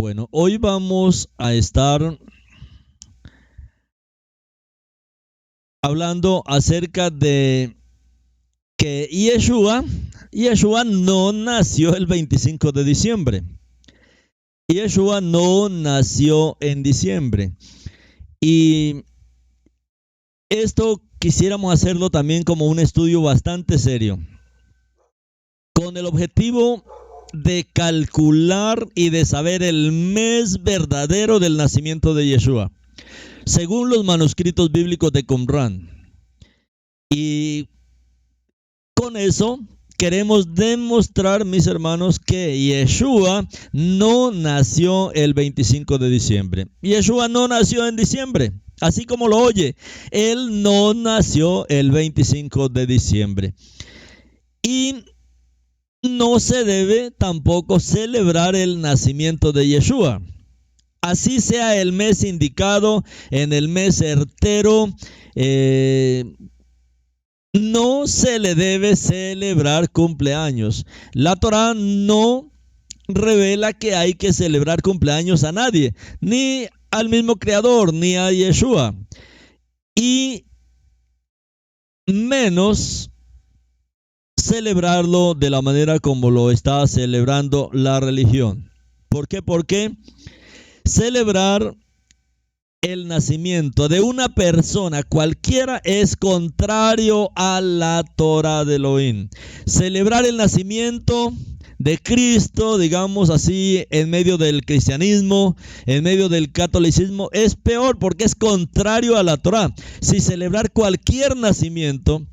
Bueno, hoy vamos a estar hablando acerca de que Yeshua no nació el 25 de diciembre. Yeshua no nació en diciembre. Y esto quisiéramos hacerlo también como un estudio bastante serio, con el objetivo de calcular y de saber el mes verdadero del nacimiento de Yeshua, según los manuscritos bíblicos de Qumran. Y con eso queremos demostrar, mis hermanos, que Yeshua no nació el 25 de diciembre. Yeshua no nació en diciembre, así como lo oye. Él no nació el 25 de diciembre. Y no se debe tampoco celebrar el nacimiento de Yeshua. Así sea el mes indicado, en el mes certero, no se le debe celebrar cumpleaños. La Torá no revela que hay que celebrar cumpleaños a nadie, ni al mismo Creador, ni a Yeshua. Y menos celebrarlo de la manera como lo está celebrando la religión. ¿Por qué? Porque celebrar el nacimiento de una persona cualquiera es contrario a la Torá de Elohim. Celebrar el nacimiento de Cristo, digamos así, en medio del cristianismo, en medio del catolicismo, es peor porque es contrario a la Torá. Si celebrar cualquier nacimiento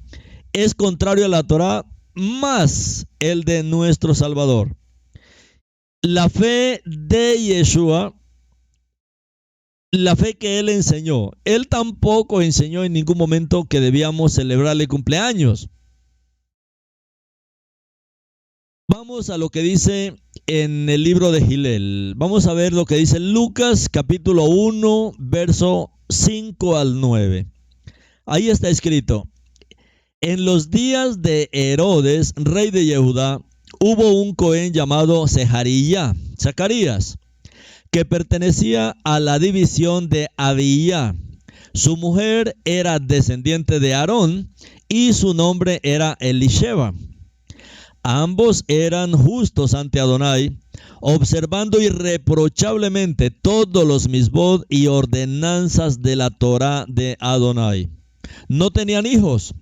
es contrario a la Torá, más el de nuestro Salvador. La fe de Yeshua, la fe que él enseñó, él tampoco enseñó en ningún momento que debíamos celebrarle cumpleaños. Vamos a lo que dice en el libro de Gilel. Vamos a ver lo que dice Lucas capítulo 1, verso 5 al 9. Ahí está escrito: en los días de Herodes, rey de Judá, hubo un Cohen llamado Zacarías, que pertenecía a la división de Abiyá. Su mujer era descendiente de Aarón y su nombre era Elisheba. Ambos eran justos ante Adonai, observando irreprochablemente todos los misbod y ordenanzas de la Torá de Adonai. No tenían hijos,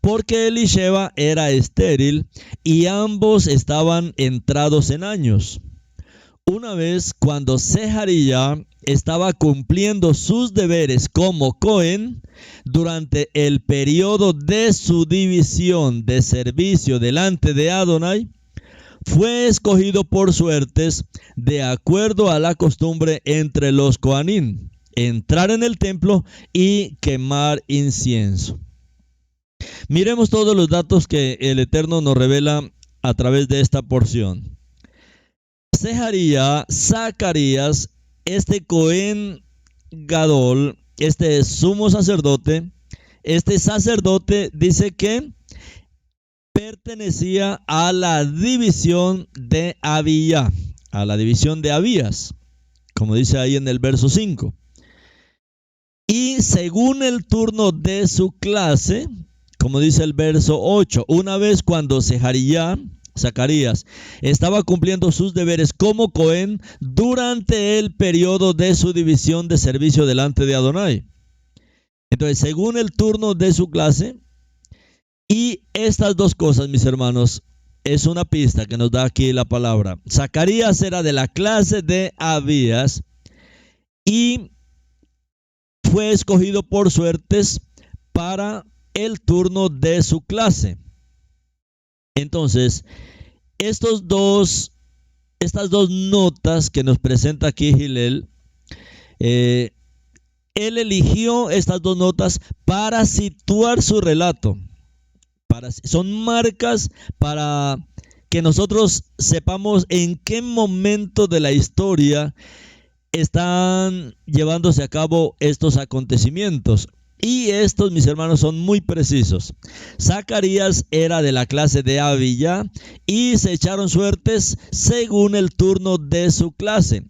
porque Elisheba era estéril y ambos estaban entrados en años. Una vez, cuando Zacarías estaba cumpliendo sus deberes como Cohen, durante el periodo de su división de servicio delante de Adonai, fue escogido por suertes, de acuerdo a la costumbre entre los Coanim, entrar en el templo y quemar incienso. Miremos todos los datos que el Eterno nos revela a través de esta porción. Zacarías, este Cohen Gadol, este sumo sacerdote, dice que pertenecía a la división de Abiyá, a la división de Abías, como dice ahí en el verso 5. Y según el turno de su clase, como dice el verso 8, una vez cuando Zacarías estaba cumpliendo sus deberes como Cohen durante el periodo de su división de servicio delante de Adonai. Entonces, según el turno de su clase, y estas dos cosas, mis hermanos, es una pista que nos da aquí la palabra. Zacarías era de la clase de Abías y fue escogido por suertes para el turno de su clase. Entonces, estas dos notas que nos presenta aquí Gilel, él eligió estas dos notas para situar su relato. Son marcas para que nosotros sepamos en qué momento de la historia están llevándose a cabo estos acontecimientos. Y estos, mis hermanos, son muy precisos. Zacarías era de la clase de Abiyá y se echaron suertes según el turno de su clase.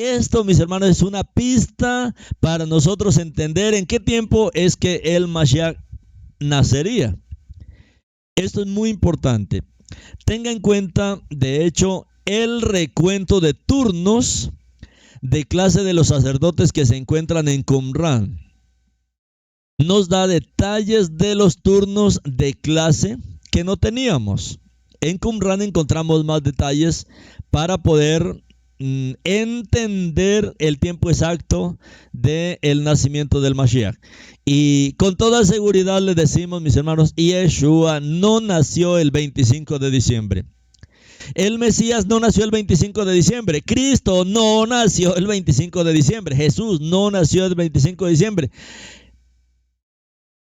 Esto, mis hermanos, es una pista para nosotros entender en qué tiempo es que el Mashiach nacería. Esto es muy importante. Tenga en cuenta, de hecho, el recuento de turnos de clase de los sacerdotes que se encuentran en Qumran. Nos da detalles de los turnos de clase que no teníamos. En Qumran encontramos más detalles para poder entender el tiempo exacto del nacimiento del Mashiach. Y con toda seguridad les decimos, mis hermanos, Yeshua no nació el 25 de diciembre. El Mesías no nació el 25 de diciembre. Cristo no nació el 25 de diciembre. Jesús no nació el 25 de diciembre.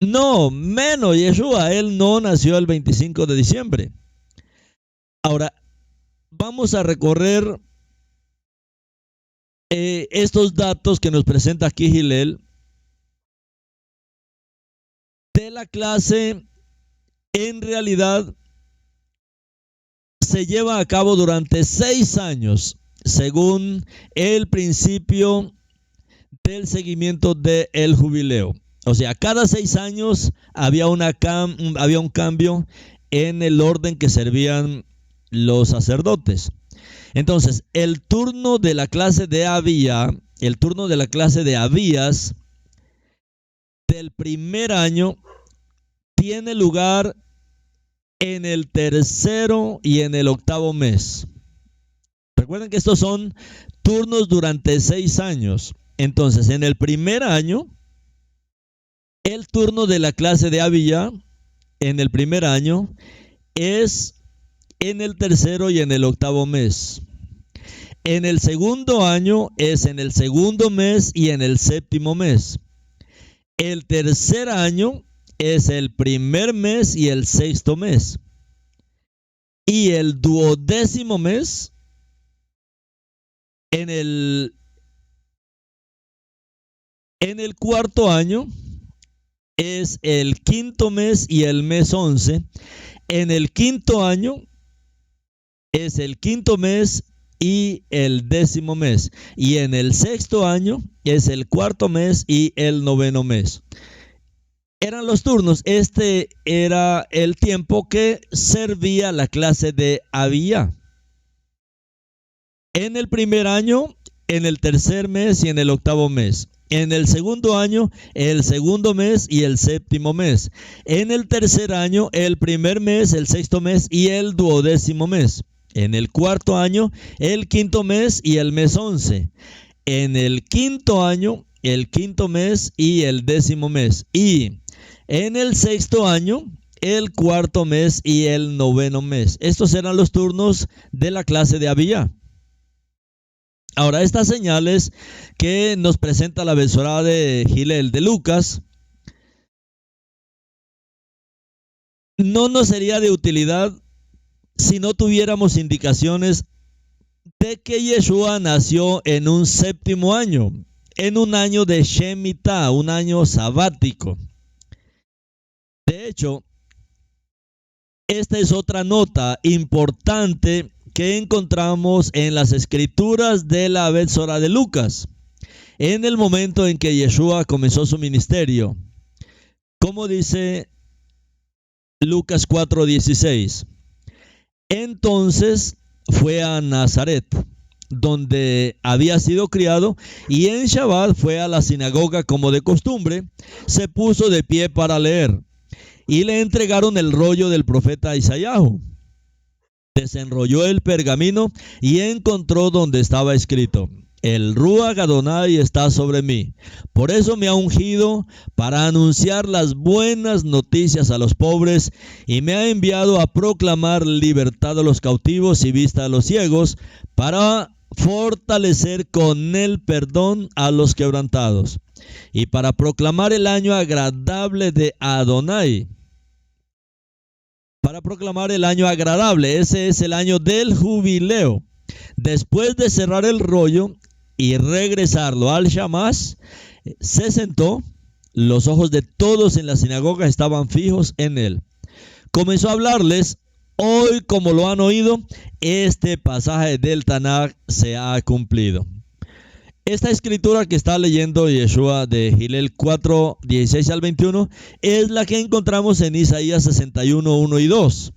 No, menos Yeshua, él no nació el 25 de diciembre. Ahora, vamos a recorrer estos datos que nos presenta aquí Hillel de la clase. En realidad se lleva a cabo durante 6 años, según el principio del seguimiento del jubileo. O sea, cada 6 años había un cambio en el orden que servían los sacerdotes. Entonces, el turno de la clase de Abías del primer año tiene lugar en el tercero y en el octavo mes. Recuerden que estos son turnos durante 6 años. Entonces, en el primer año, el turno de la clase de Abías en el primer año es en el tercero y en el octavo mes. En el segundo año es en el segundo mes y en el séptimo mes. El tercer año es el primer mes y el sexto mes. Y el duodécimo mes en el cuarto año es el quinto mes y el mes 11. En el quinto año es el quinto mes y el décimo mes. Y en el sexto año es el cuarto mes y el noveno mes. Eran los turnos. Este era el tiempo que servía la clase de Abías. En el primer año, en el tercer mes y en el octavo mes. En el segundo año, el segundo mes y el séptimo mes. En el tercer año, el primer mes, el sexto mes y el duodécimo mes. En el cuarto año, el quinto mes y el mes 11. En el quinto año, el quinto mes y el décimo mes. Y en el sexto año, el cuarto mes y el noveno mes. Estos eran los turnos de la clase de Abías. Ahora, estas señales que nos presenta la Besorá de Hillel de Lucas no nos sería de utilidad si no tuviéramos indicaciones de que Yeshua nació en un séptimo año, en un año de Shemitah, un año sabático. De hecho, esta es otra nota importante que encontramos en las escrituras de la Besorá de Lucas, en el momento en que Yeshua comenzó su ministerio. Como dice Lucas 4:16, entonces fue a Nazaret, donde había sido criado, y en Shabbat fue a la sinagoga como de costumbre, se puso de pie para leer, y le entregaron el rollo del profeta Isaías. Desenrolló el pergamino y encontró donde estaba escrito: el Ruach Adonai está sobre mí, por eso me ha ungido para anunciar las buenas noticias a los pobres, y me ha enviado a proclamar libertad a los cautivos y vista a los ciegos, para fortalecer con el perdón a los quebrantados, y para proclamar el año agradable de Adonai. Para proclamar el año agradable, ese es el año del jubileo. Después de cerrar el rollo y regresarlo al Shamash, se sentó. Los ojos de todos en la sinagoga estaban fijos en él. Comenzó a hablarles: hoy, como lo han oído, este pasaje del Tanaj se ha cumplido. Esta escritura que está leyendo Yeshua de Gilel 4, 16 al 21 es la que encontramos en Isaías 61, 1 y 2.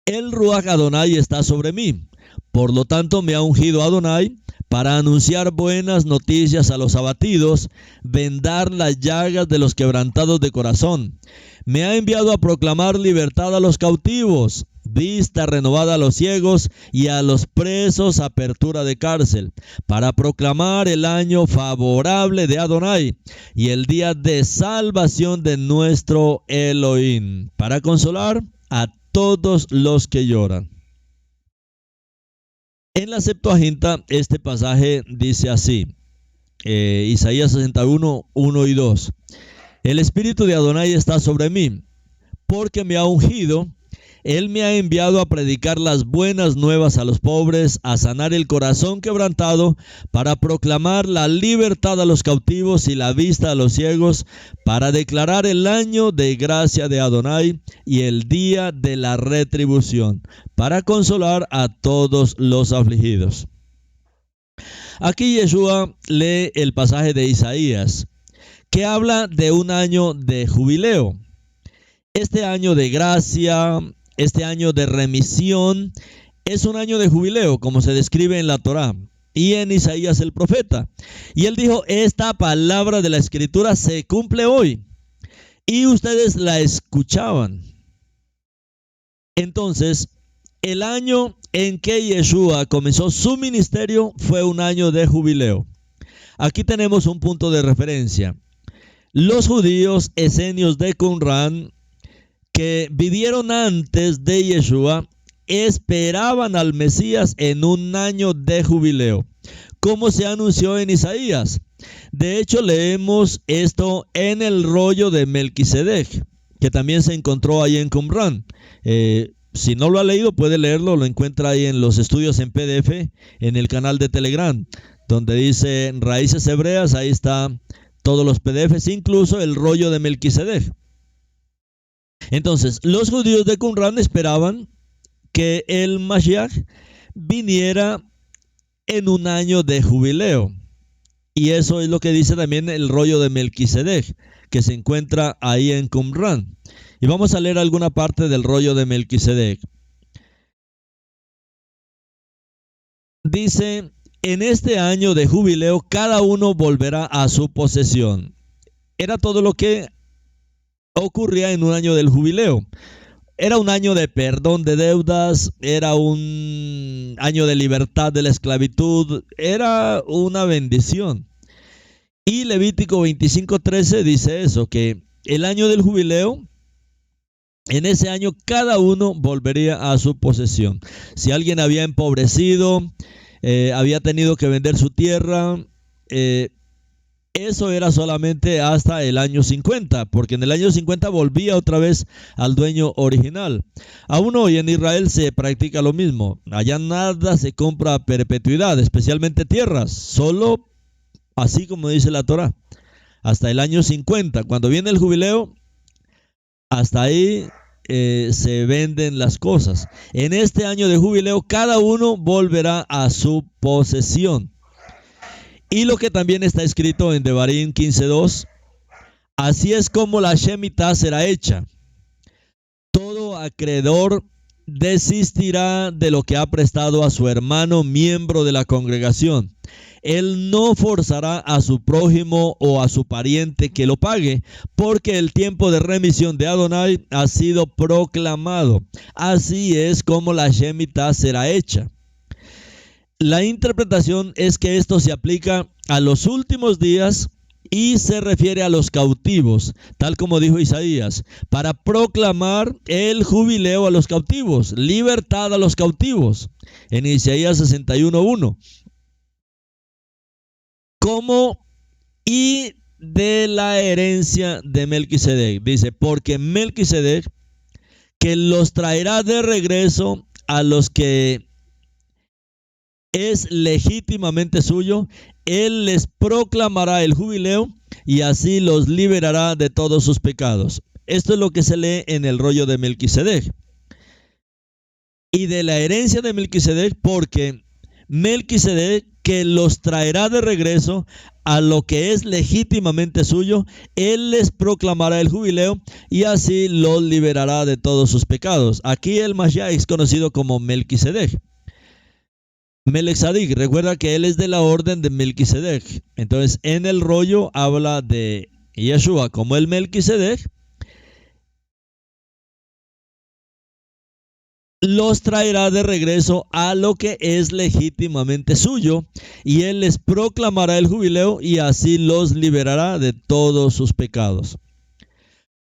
El Ruach Adonai está sobre mí, por lo tanto me ha ungido Adonai para anunciar buenas noticias a los abatidos, vendar las llagas de los quebrantados de corazón. Me ha enviado a proclamar libertad a los cautivos, vista renovada a los ciegos y a los presos apertura de cárcel, para proclamar el año favorable de Adonai y el día de salvación de nuestro Elohim, para consolar a todos los que lloran. En la Septuaginta este pasaje dice así, Isaías 61, 1 y 2. El Espíritu de Adonai está sobre mí, porque me ha ungido. Él me ha enviado a predicar las buenas nuevas a los pobres, a sanar el corazón quebrantado, para proclamar la libertad a los cautivos y la vista a los ciegos, para declarar el año de gracia de Adonai y el día de la retribución, para consolar a todos los afligidos. Aquí Yeshua lee el pasaje de Isaías, que habla de un año de jubileo. Este año de gracia, este año de remisión, es un año de jubileo, como se describe en la Torá y en Isaías el profeta. Y él dijo, esta palabra de la Escritura se cumple hoy. Y ustedes la escuchaban. Entonces, el año en que Yeshua comenzó su ministerio fue un año de jubileo. Aquí tenemos un punto de referencia. Los judíos esenios de Qumran, que vivieron antes de Yeshua, esperaban al Mesías en un año de jubileo, como se anunció en Isaías. De hecho, leemos esto en el rollo de Melquisedec, que también se encontró ahí en Qumran. Si no lo ha leído, puede leerlo, lo encuentra ahí en los estudios en PDF, en el canal de Telegram, donde dice Raíces Hebreas, ahí está todos los PDFs, incluso el rollo de Melquisedec. Entonces, los judíos de Qumran esperaban que el Mashiach viniera en un año de jubileo. Y eso es lo que dice también el rollo de Melquisedec, que se encuentra ahí en Qumran. Y vamos a leer alguna parte del rollo de Melquisedec. Dice, en este año de jubileo cada uno volverá a su posesión. Era todo lo que ocurría en un año del jubileo. Era un año de perdón de deudas, era un año de libertad de la esclavitud, era una bendición. Y Levítico 25:13 dice eso, que el año del jubileo, en ese año cada uno volvería a su posesión. Si alguien había empobrecido, había tenido que vender su tierra, eso era solamente hasta el año 50, porque en el año 50 volvía otra vez al dueño original. Aún hoy en Israel se practica lo mismo. Allá nada se compra a perpetuidad, especialmente tierras, solo así como dice la Torá, hasta el año 50. Cuando viene el jubileo, hasta ahí se venden las cosas. En este año de jubileo, cada uno volverá a su posesión. Y lo que también está escrito en Devarim 15:2, así es como la Shemitah será hecha. Todo acreedor desistirá de lo que ha prestado a su hermano miembro de la congregación. Él no forzará a su prójimo o a su pariente que lo pague, porque el tiempo de remisión de Adonai ha sido proclamado. Así es como la Shemitah será hecha. La interpretación es que esto se aplica a los últimos días y se refiere a los cautivos, tal como dijo Isaías, para proclamar el jubileo a los cautivos, libertad a los cautivos, en Isaías 61:1. Como y de la herencia de Melquisedec, dice, porque Melquisedec, que los traerá de regreso a los que es legítimamente suyo, él les proclamará el jubileo y así los liberará de todos sus pecados. Esto es lo que se lee en el rollo de Melquisedec. Y de la herencia de Melquisedec, porque Melquisedec, que los traerá de regreso a lo que es legítimamente suyo. Él les proclamará el jubileo y así los liberará de todos sus pecados. Aquí el Mashiach es conocido como Melquisedec. Melechizedek, recuerda que él es de la orden de Melquisedec. Entonces, en el rollo habla de Yeshua como el Melquisedec. Los traerá de regreso a lo que es legítimamente suyo, y él les proclamará el jubileo y así los liberará de todos sus pecados.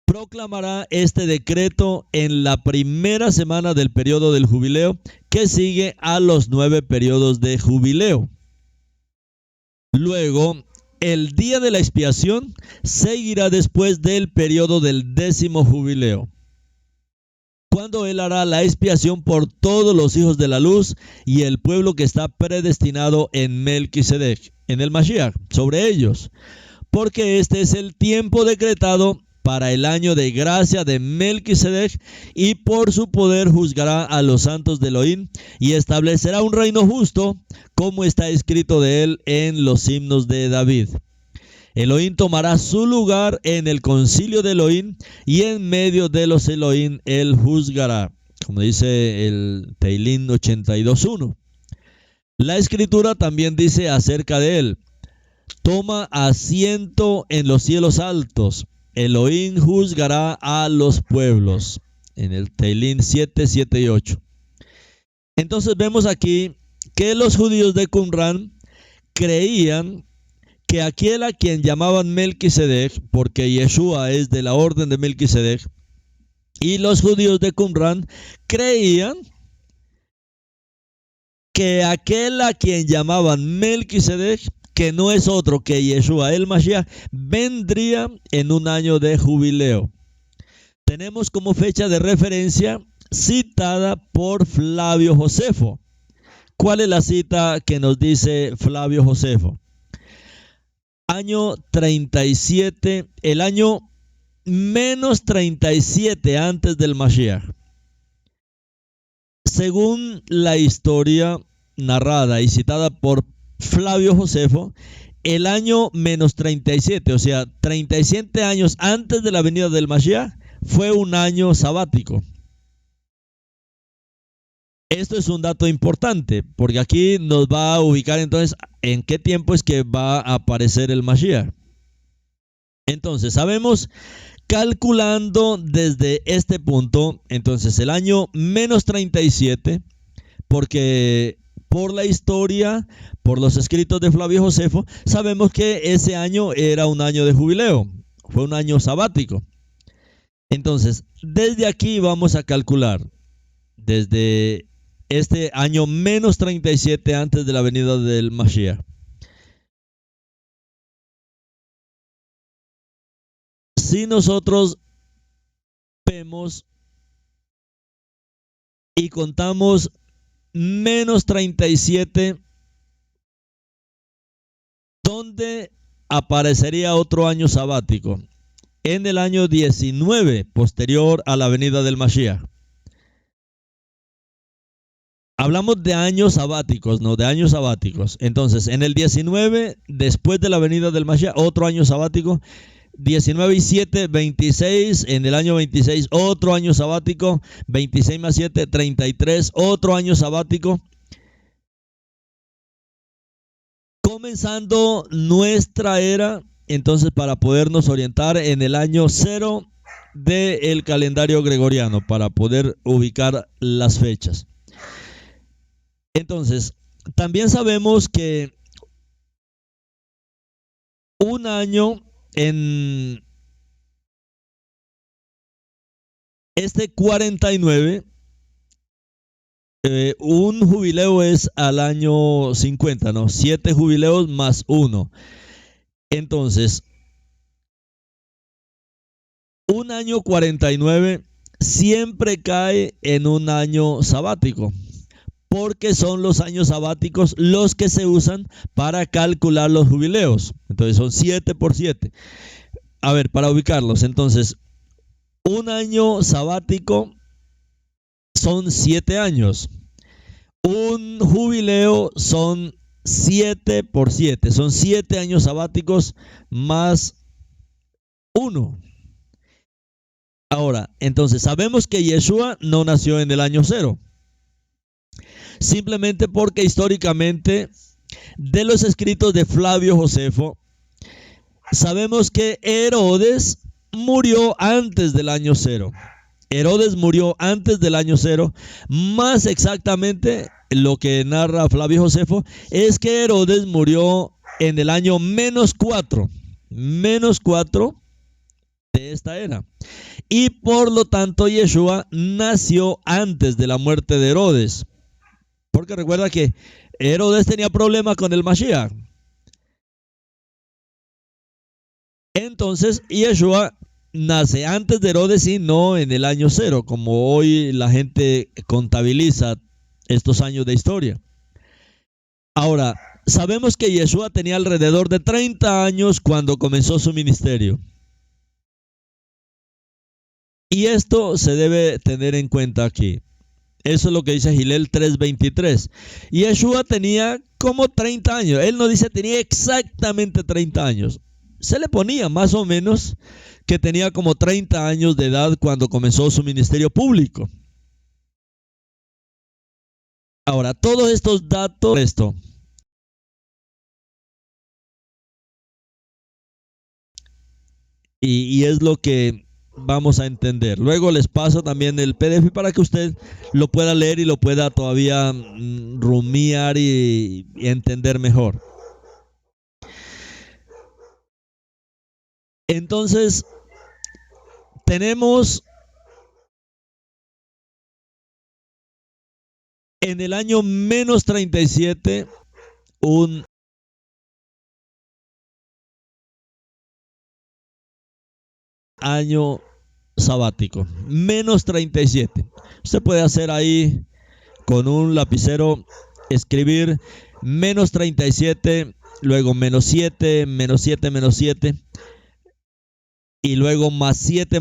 Proclamará este decreto en la primera semana del periodo del jubileo, que sigue a los 9 periodos de jubileo. Luego, el día de la expiación seguirá después del periodo del 10º jubileo, cuando él hará la expiación por todos los hijos de la luz y el pueblo que está predestinado en Melquisedec, en el Mashiach, sobre ellos, porque este es el tiempo decretado para el año de gracia de Melquisedec, y por su poder juzgará a los santos de Elohim y establecerá un reino justo, como está escrito de él en los himnos de David. Elohim tomará su lugar en el concilio de Elohim, y en medio de los Elohim él juzgará, como dice el Teilín 82.1. La escritura también dice acerca de él: toma asiento en los cielos altos, Elohim juzgará a los pueblos, en el Teilín 7, 7 y 8. Entonces vemos aquí que los judíos de Qumran creían que aquel a quien llamaban Melquisedec, porque Yeshua es de la orden de Melquisedec, y los judíos de Qumran creían que aquel a quien llamaban Melquisedec, que no es otro que Yeshua el Mashiach, vendría en un año de jubileo. Tenemos como fecha de referencia citada por Flavio Josefo. ¿Cuál es la cita que nos dice Flavio Josefo? Año 37, el año menos 37 antes del Mashiach. Según la historia narrada y citada por Flavio Josefo, el año menos 37, o sea, 37 años antes de la venida del Mashiach, fue un año sabático. Esto es un dato importante, porque aquí nos va a ubicar entonces en qué tiempo es que va a aparecer el Mashiach. Entonces, sabemos, calculando desde este punto, entonces el año menos 37, porque por la historia, por los escritos de Flavio Josefo, sabemos que ese año era un año de jubileo, fue un año sabático. Entonces, desde aquí vamos a calcular, desde este año menos 37 antes de la venida del Mashiach. Si nosotros vemos y contamos menos 37, ¿dónde aparecería otro año sabático? En el año 19, posterior a la venida del Mashiach. Hablamos de años sabáticos, ¿no? De años sabáticos. Entonces, en el 19, después de la venida del Mashiach, otro año sabático. 19 y 7, 26. En el año 26, otro año sabático. 26 más 7, 33. Otro año sabático. Comenzando nuestra era, entonces, para podernos orientar en el año 0 del calendario gregoriano, para poder ubicar las fechas. Entonces, también sabemos que un año en este 49, un jubileo es al año 50, ¿no? 7 jubileos más 1. Entonces, un año 49 siempre cae en un año sabático, porque son los años sabáticos los que se usan para calcular los jubileos. Entonces son 7 por 7. A ver, para ubicarlos, entonces, un año sabático son 7 años. Un jubileo son 7 por 7. Son 7 años sabáticos más 1. Ahora, entonces sabemos que Yeshua no nació en el año 0. Simplemente porque históricamente de los escritos de Flavio Josefo sabemos que Herodes murió antes del año 0. Herodes murió antes del año 0. Más exactamente, lo que narra Flavio Josefo es que Herodes murió en el año menos 4. Menos 4 de esta era. Y por lo tanto, Yeshua nació antes de la muerte de Herodes. Porque recuerda que Herodes tenía problemas con el Mashiach. Entonces, Yeshua nace antes de Herodes y no en el año 0, como hoy la gente contabiliza estos años de historia. Ahora, sabemos que Yeshua tenía alrededor de 30 años cuando comenzó su ministerio. Y esto se debe tener en cuenta aquí. Eso es lo que dice Gilel 3:23. Y Yeshua tenía como 30 años. Él no dice tenía exactamente 30 años. Se le ponía más o menos que tenía como 30 años de edad cuando comenzó su ministerio público. Ahora, todos estos datos, y es lo que vamos a entender. Luego les paso también el PDF para que usted lo pueda leer y lo pueda todavía rumiar y entender mejor. Entonces, tenemos en el año menos 37 un año sabático. Menos 37. Usted puede hacer ahí con un lapicero, escribir menos 37, luego menos 7, menos 7, menos 7. Y luego más 7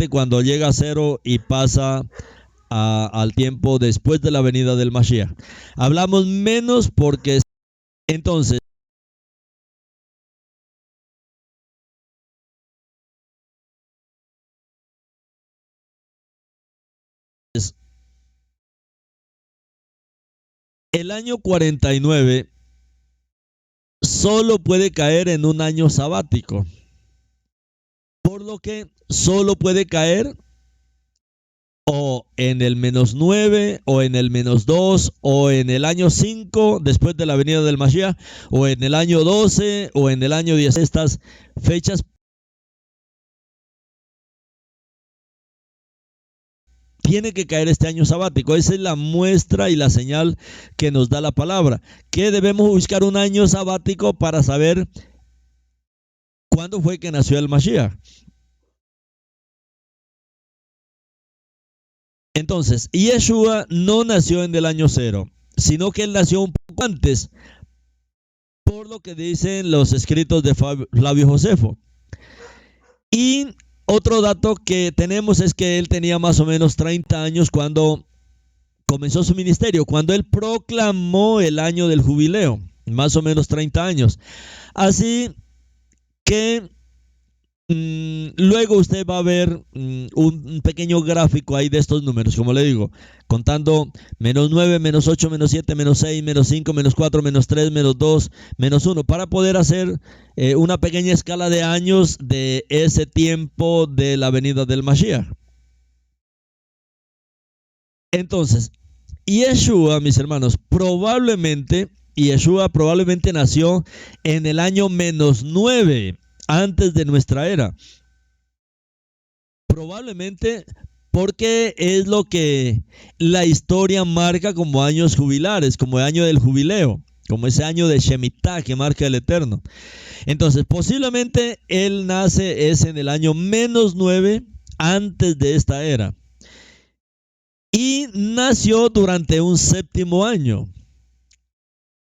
cuando llega a 0 y pasa al tiempo después de la venida del Mashiach. Hablamos menos porque entonces el año 49 solo puede caer en un año sabático, por lo que solo puede caer o en el menos 9, o en el menos 2, o en el año 5 después de la venida del Mashiach, o en el año 12, o en el año 10. Estas fechas tiene que caer este año sabático. Esa es la muestra y la señal que nos da la palabra. Que debemos buscar un año sabático para saber cuándo fue que nació el Mashiach. Entonces, Yeshua no nació en el año 0, sino que él nació un poco antes, por lo que dicen los escritos de Flavio Josefo. Y otro dato que tenemos es que él tenía más o menos 30 años cuando comenzó su ministerio, cuando él proclamó el año del jubileo, más o menos 30 años. Así que luego usted va a ver un pequeño gráfico ahí de estos números, como le digo, contando menos 9, menos 8, menos 7, menos 6, menos 5, menos 4, menos 3, menos 2, menos 1, para poder hacer una pequeña escala de años de ese tiempo de la venida del Mashiach. Entonces, Yeshua, mis hermanos, Yeshua probablemente nació en el año menos 9 antes de nuestra era. Probablemente porque es lo que la historia marca como años jubilares, como el año del jubileo, como ese año de Shemitah que marca el Eterno. Entonces, posiblemente él nace es en el año menos 9 antes de esta era. Y nació durante un 7º año.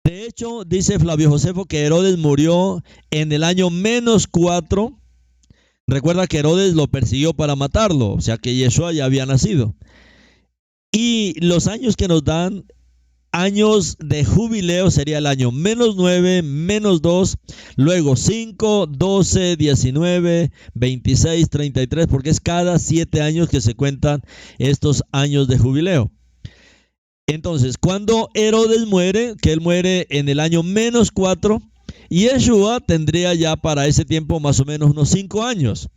De hecho, dice Flavio Josefo que Herodes murió en el año menos 4. Recuerda que Herodes lo persiguió para matarlo, o sea que Yeshua ya había nacido. Y los años que nos dan años de jubileo sería el año -9, -2, luego 5, 12, 19, 26, 33, porque es cada 7 años que se cuentan estos años de jubileo. Entonces, cuando Herodes muere, que él muere en el año -4, Yeshua tendría ya para ese tiempo más o menos unos 5 años,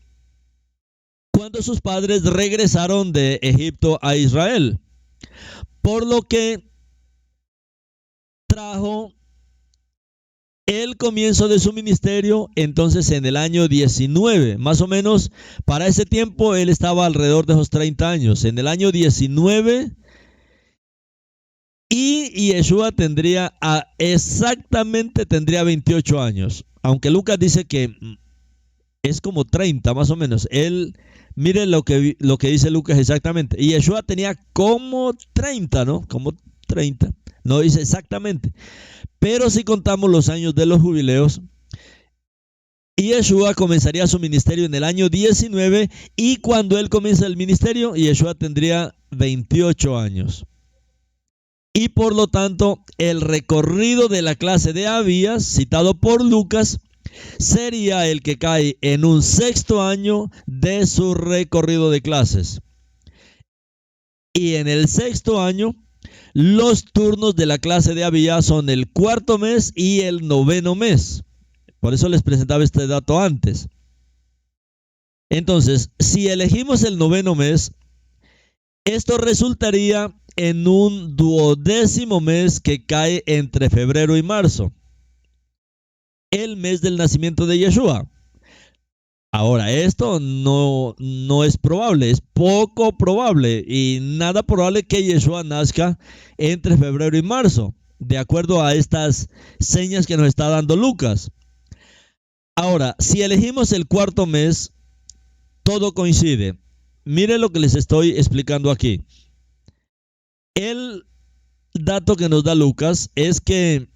cuando sus padres regresaron de Egipto a Israel, por lo que trajo el comienzo de su ministerio. Entonces en el año 19, más o menos para ese tiempo él estaba alrededor de esos 30 años, en el año 19, y Yeshua tendría 28 años, aunque Lucas dice que es como 30 más o menos. Mire lo que dice Lucas exactamente, y Yeshua tenía como 30, ¿no? Como 30, no dice exactamente. Pero si contamos los años de los jubileos, Yeshua comenzaría su ministerio en el año 19, y cuando él comienza el ministerio, Yeshua tendría 28 años. Y por lo tanto, el recorrido de la clase de Abías, citado por Lucas, sería el que cae en un 6º año de su recorrido de clases. Y en el 6º año, los turnos de la clase de Abías son el 4º mes y el 9º mes. Por eso les presentaba este dato antes. Entonces, si elegimos el 9º mes, esto resultaría en un 12º mes que cae entre febrero y marzo, el mes del nacimiento de Yeshua. Ahora, esto no es probable, es poco probable, y nada probable que Yeshua nazca entre febrero y marzo, de acuerdo a estas señas que nos está dando Lucas. Ahora, si elegimos el 4º mes, todo coincide. Miren lo que les estoy explicando aquí. El dato que nos da Lucas es que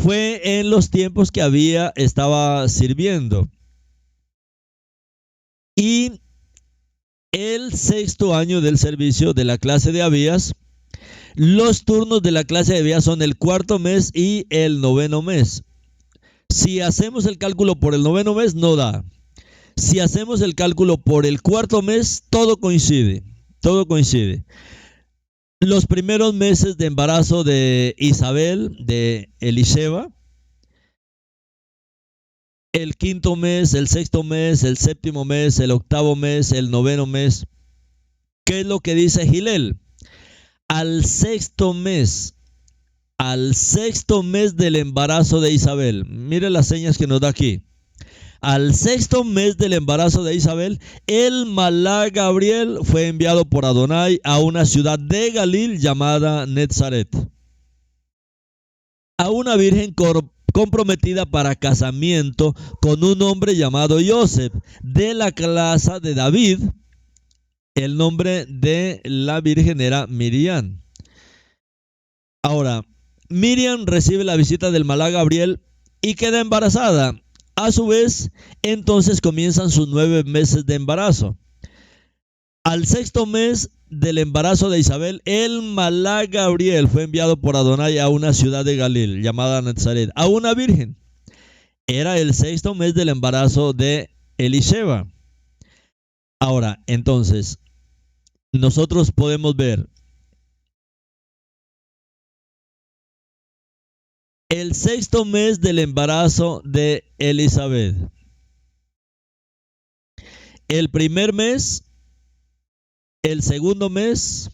fue en los tiempos que estaba sirviendo. Y el 6º año del servicio de la clase de Abías, los turnos de la clase de Abías son el 4º mes y el 9º mes. Si hacemos el cálculo por el 9º mes, no da. Si hacemos el cálculo por el 4º mes, todo coincide. Todo coincide. Los primeros meses de embarazo de Isabel, de Eliseba, el 5º mes, el 6º mes, el 7º mes, el 8º mes, el 9º mes. ¿Qué es lo que dice Gilel? Al 6º mes del embarazo de Isabel. Mire las señas que nos da aquí. Al 6º mes del embarazo de Isabel, el malaj Gabriel fue enviado por Adonai a una ciudad de Galil llamada Netzaret, a una virgen comprometida para casamiento con un hombre llamado Joseph, de la clase de David. El nombre de la virgen era Miriam. Ahora, Miriam recibe la visita del malaj Gabriel y queda embarazada. A su vez, entonces comienzan sus 9 meses de embarazo. Al 6º mes del embarazo de Isabel, el malaj Gabriel fue enviado por Adonai a una ciudad de Galil llamada Netzaret, a una virgen. Era el 6º mes del embarazo de Eliseba. Ahora, entonces, nosotros podemos ver el 6º mes del embarazo de Elizabeth. El primer mes, el 2º mes,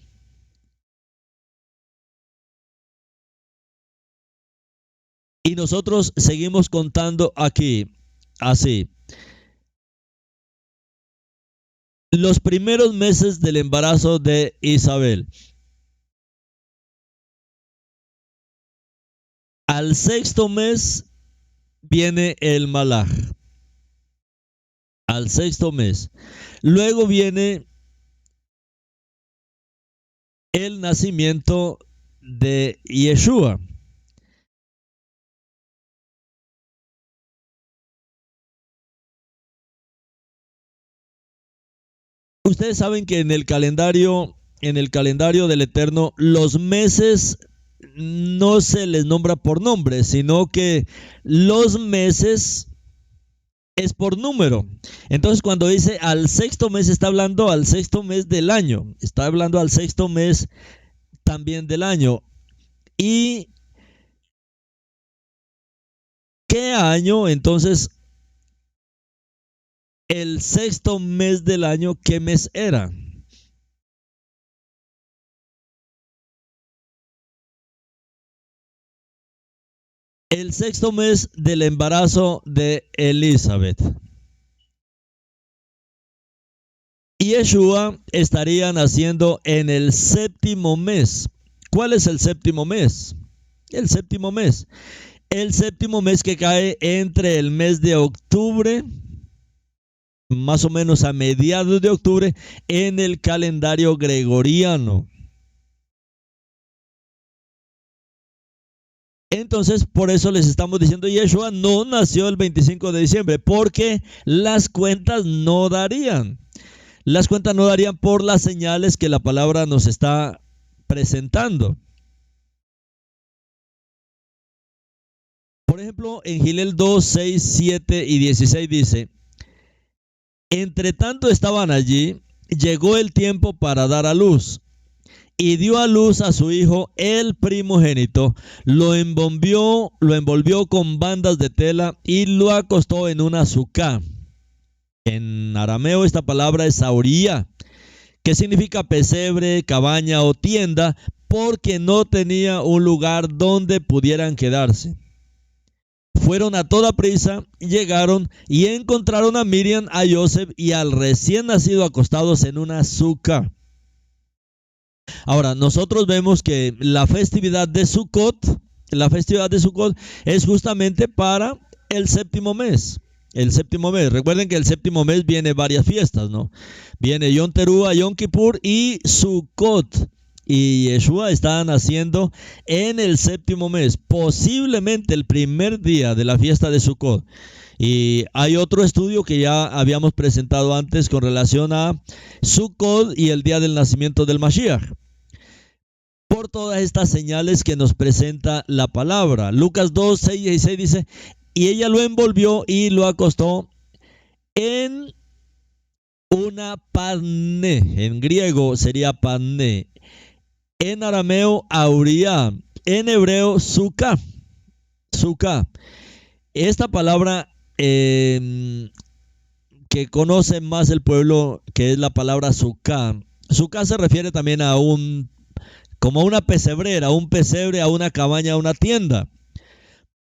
y nosotros seguimos contando aquí, así. Los primeros meses del embarazo de Isabel. Al 6º mes viene el malaj. Al 6º mes. Luego viene el nacimiento de Yeshua. Ustedes saben que en el calendario en el calendario del Eterno, los meses no se les nombra por nombre, sino que los meses es por número. Entonces, cuando dice al sexto mes, está hablando al sexto mes del año, está hablando al sexto mes también del año. ¿Y qué año? Entonces, el sexto mes del año, ¿qué mes era? El sexto mes del embarazo de Elizabeth. Y Yeshua estaría naciendo en el séptimo mes. ¿Cuál es el séptimo mes? El séptimo mes. El séptimo mes que cae entre el mes de octubre, más o menos a mediados de octubre, en el calendario gregoriano. Entonces, por eso les estamos diciendo, Yeshua no nació el 25 de diciembre, porque las cuentas no darían. Las cuentas no darían por las señales que la palabra nos está presentando. Por ejemplo, en Gilel 2, 6, 7 y 16 dice: entre tanto estaban allí, llegó el tiempo para dar a luz, y dio a luz a su hijo, el primogénito, lo envolvió con bandas de tela y lo acostó en una azúcar. En arameo esta palabra es sauría, que significa pesebre, cabaña o tienda, porque no tenía un lugar donde pudieran quedarse. Fueron a toda prisa, llegaron y encontraron a Miriam, a Joseph y al recién nacido acostados en una azúcar. Ahora, nosotros vemos que la festividad de Sukkot es justamente para el séptimo mes. El séptimo mes. Recuerden que el séptimo mes viene varias fiestas, ¿no? Viene Yom Teruah, Yom Kippur y Sukkot. Y Yeshua está naciendo en el séptimo mes, posiblemente el primer día de la fiesta de Sukkot. Y hay otro estudio que ya habíamos presentado antes con relación a Sukkot y el día del nacimiento del Mashiach. Por todas estas señales que nos presenta la palabra. Lucas 2, 6 y 16 dice: y ella lo envolvió y lo acostó en una panne. En griego sería panne. En arameo auría. En hebreo suká. Suká. Esta palabra que conoce más el pueblo, que es la palabra suká. Suká se refiere también a como a una pesebrera, a un pesebre, a una cabaña, a una tienda.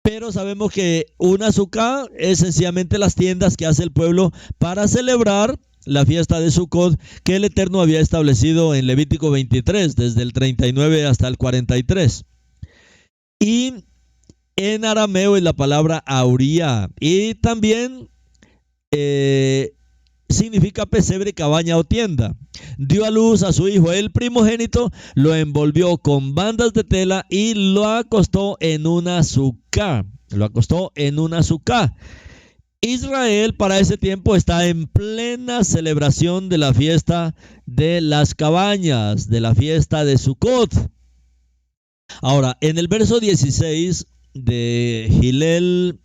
Pero sabemos que una suká es sencillamente las tiendas que hace el pueblo para celebrar la fiesta de Sukkot que el Eterno había establecido en Levítico 23, desde el 39 hasta el 43. Y en arameo es la palabra auría. Y también significa pesebre, cabaña o tienda. Dio a luz a su hijo, el primogénito, lo envolvió con bandas de tela y lo acostó en una azúcar. Israel para ese tiempo está en plena celebración de la fiesta de las cabañas, de la fiesta de Sukkot. Ahora, en el verso 16 de Gilel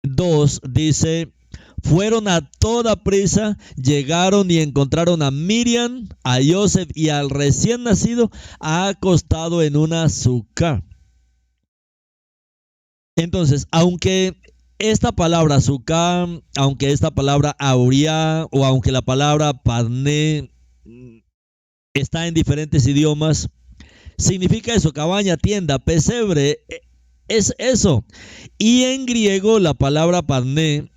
2 dice: fueron a toda prisa, llegaron y encontraron a Miriam, a Joseph y al recién nacido acostado en una azúcar. Entonces, aunque esta palabra azúcar, aunque esta palabra auría o aunque la palabra parné está en diferentes idiomas, significa eso: cabaña, tienda, pesebre, es eso. Y en griego la palabra parné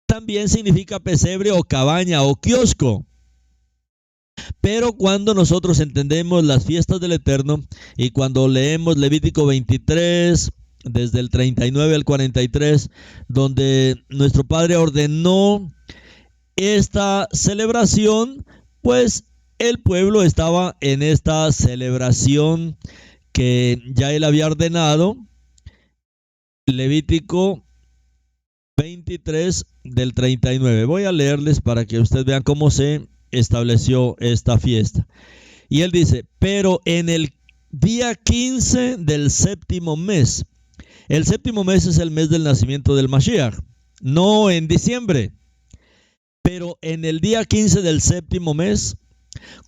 también significa pesebre o cabaña o kiosco. Pero cuando nosotros entendemos las fiestas del Eterno y cuando leemos Levítico 23, desde el 39 al 43, donde nuestro Padre ordenó esta celebración, pues el pueblo estaba en esta celebración que ya él había ordenado. Levítico 23 del 39. Voy a leerles para que ustedes vean cómo se estableció esta fiesta. Y él dice, pero en el día 15 del séptimo mes. El séptimo mes es el mes del nacimiento del Mashiach, no en diciembre, pero en el día 15 del séptimo mes,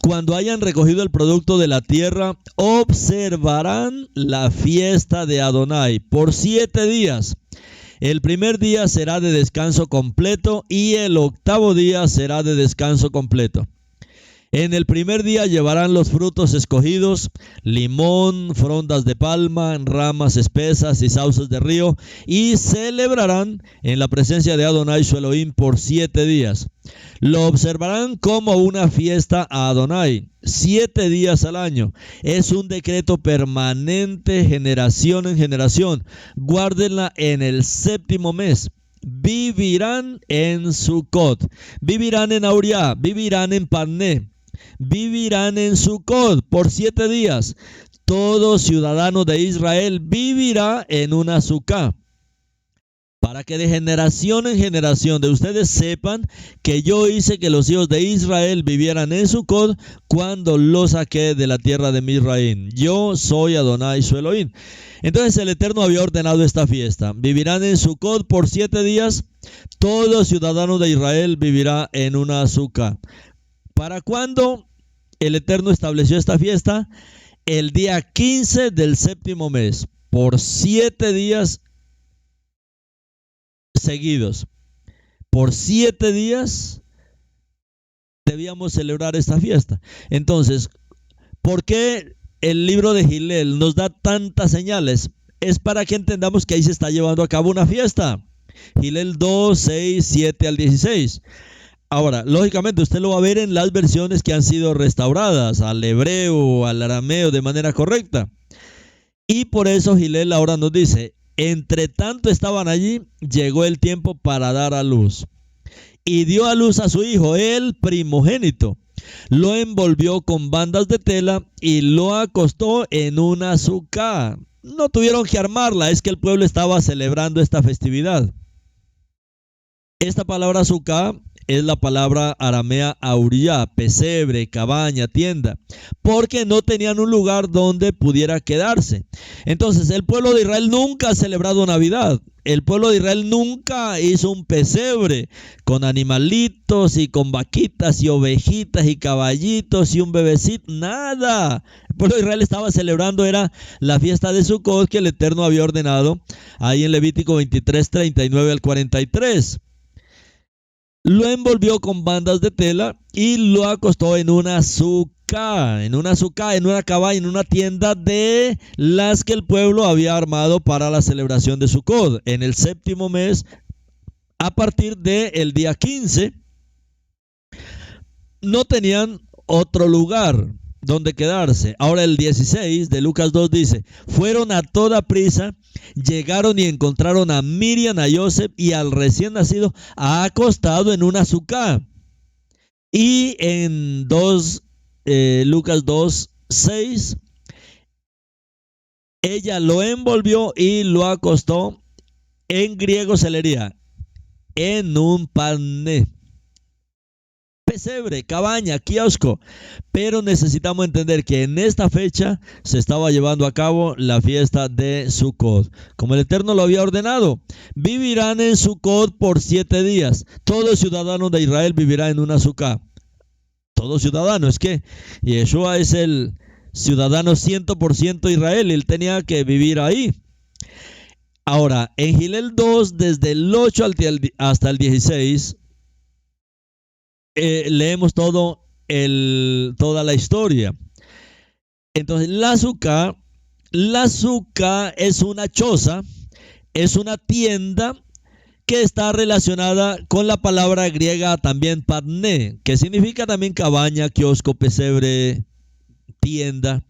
cuando hayan recogido el producto de la tierra, observarán la fiesta de Adonai por 7 días. El primer día será de descanso completo y el octavo día será de descanso completo. En el primer día llevarán los frutos escogidos, limón, frondas de palma, ramas espesas y sauces de río, y celebrarán en la presencia de Adonai su Elohim por 7 días. Lo observarán como una fiesta a Adonai, 7 días al año. Es un decreto permanente, generación en generación. Guárdenla en el séptimo mes. Vivirán en Sucot, vivirán en Auriá, vivirán en Parné. Vivirán en Sucot por 7 días. Todo ciudadano de Israel vivirá en una sucá. Para que de generación en generación de ustedes sepan que yo hice que los hijos de Israel vivieran en Sucot cuando los saqué de la tierra de Misraim. Yo soy Adonai su Elohim. Entonces el Eterno había ordenado esta fiesta. Vivirán en Sucot por 7 días. Todo ciudadano de Israel vivirá en una sucá. ¿Para cuándo el Eterno estableció esta fiesta? El día 15 del séptimo mes, por 7 días seguidos. Por 7 días debíamos celebrar esta fiesta. Entonces, ¿por qué el libro de Gilel nos da tantas señales? Es para que entendamos que ahí se está llevando a cabo una fiesta. Gilel 2, 6, 7 al 16. Ahora, lógicamente usted lo va a ver en las versiones que han sido restauradas al hebreo, al arameo de manera correcta. Y por eso Gilel ahora nos dice, entre tanto estaban allí, llegó el tiempo para dar a luz. Y dio a luz a su hijo, el primogénito. Lo envolvió con bandas de tela y lo acostó en una sucá. No tuvieron que armarla, es que el pueblo estaba celebrando esta festividad. Esta palabra sucá es la palabra aramea auriá, pesebre, cabaña, tienda, porque no tenían un lugar donde pudiera quedarse. Entonces el pueblo de Israel nunca ha celebrado Navidad. El pueblo de Israel nunca hizo un pesebre con animalitos y con vaquitas y ovejitas y caballitos y un bebecito, nada. El pueblo de Israel estaba celebrando, era la fiesta de Sucot que el Eterno había ordenado ahí en Levítico 23, 39 al 43. Lo envolvió con bandas de tela y lo acostó en una sucá, en una cabaña, en una tienda de las que el pueblo había armado para la celebración de Sucot. En el séptimo mes, a partir del día 15, no tenían otro lugar donde quedarse. Ahora el 16 de Lucas 2 dice, fueron a toda prisa, llegaron y encontraron a Miriam, a Joseph y al recién nacido acostado en una sucá. Y en Lucas 2, 6, ella lo envolvió y lo acostó, en griego se leería, en un pané. Pesebre, cabaña, kiosco, pero necesitamos entender que en esta fecha se estaba llevando a cabo la fiesta de Sucot, como el Eterno lo había ordenado. Vivirán en Sucot por 7 días. Todo ciudadano de Israel vivirá en una sucá. Todo ciudadano, es que Yeshua es el ciudadano 100% Israel, él tenía que vivir ahí. Ahora, en Gilel 2, desde el 8 hasta el 16, leemos toda la historia. Entonces la sucá es una choza, es una tienda que está relacionada con la palabra griega también patné, que significa también cabaña, kiosco, pesebre, tienda.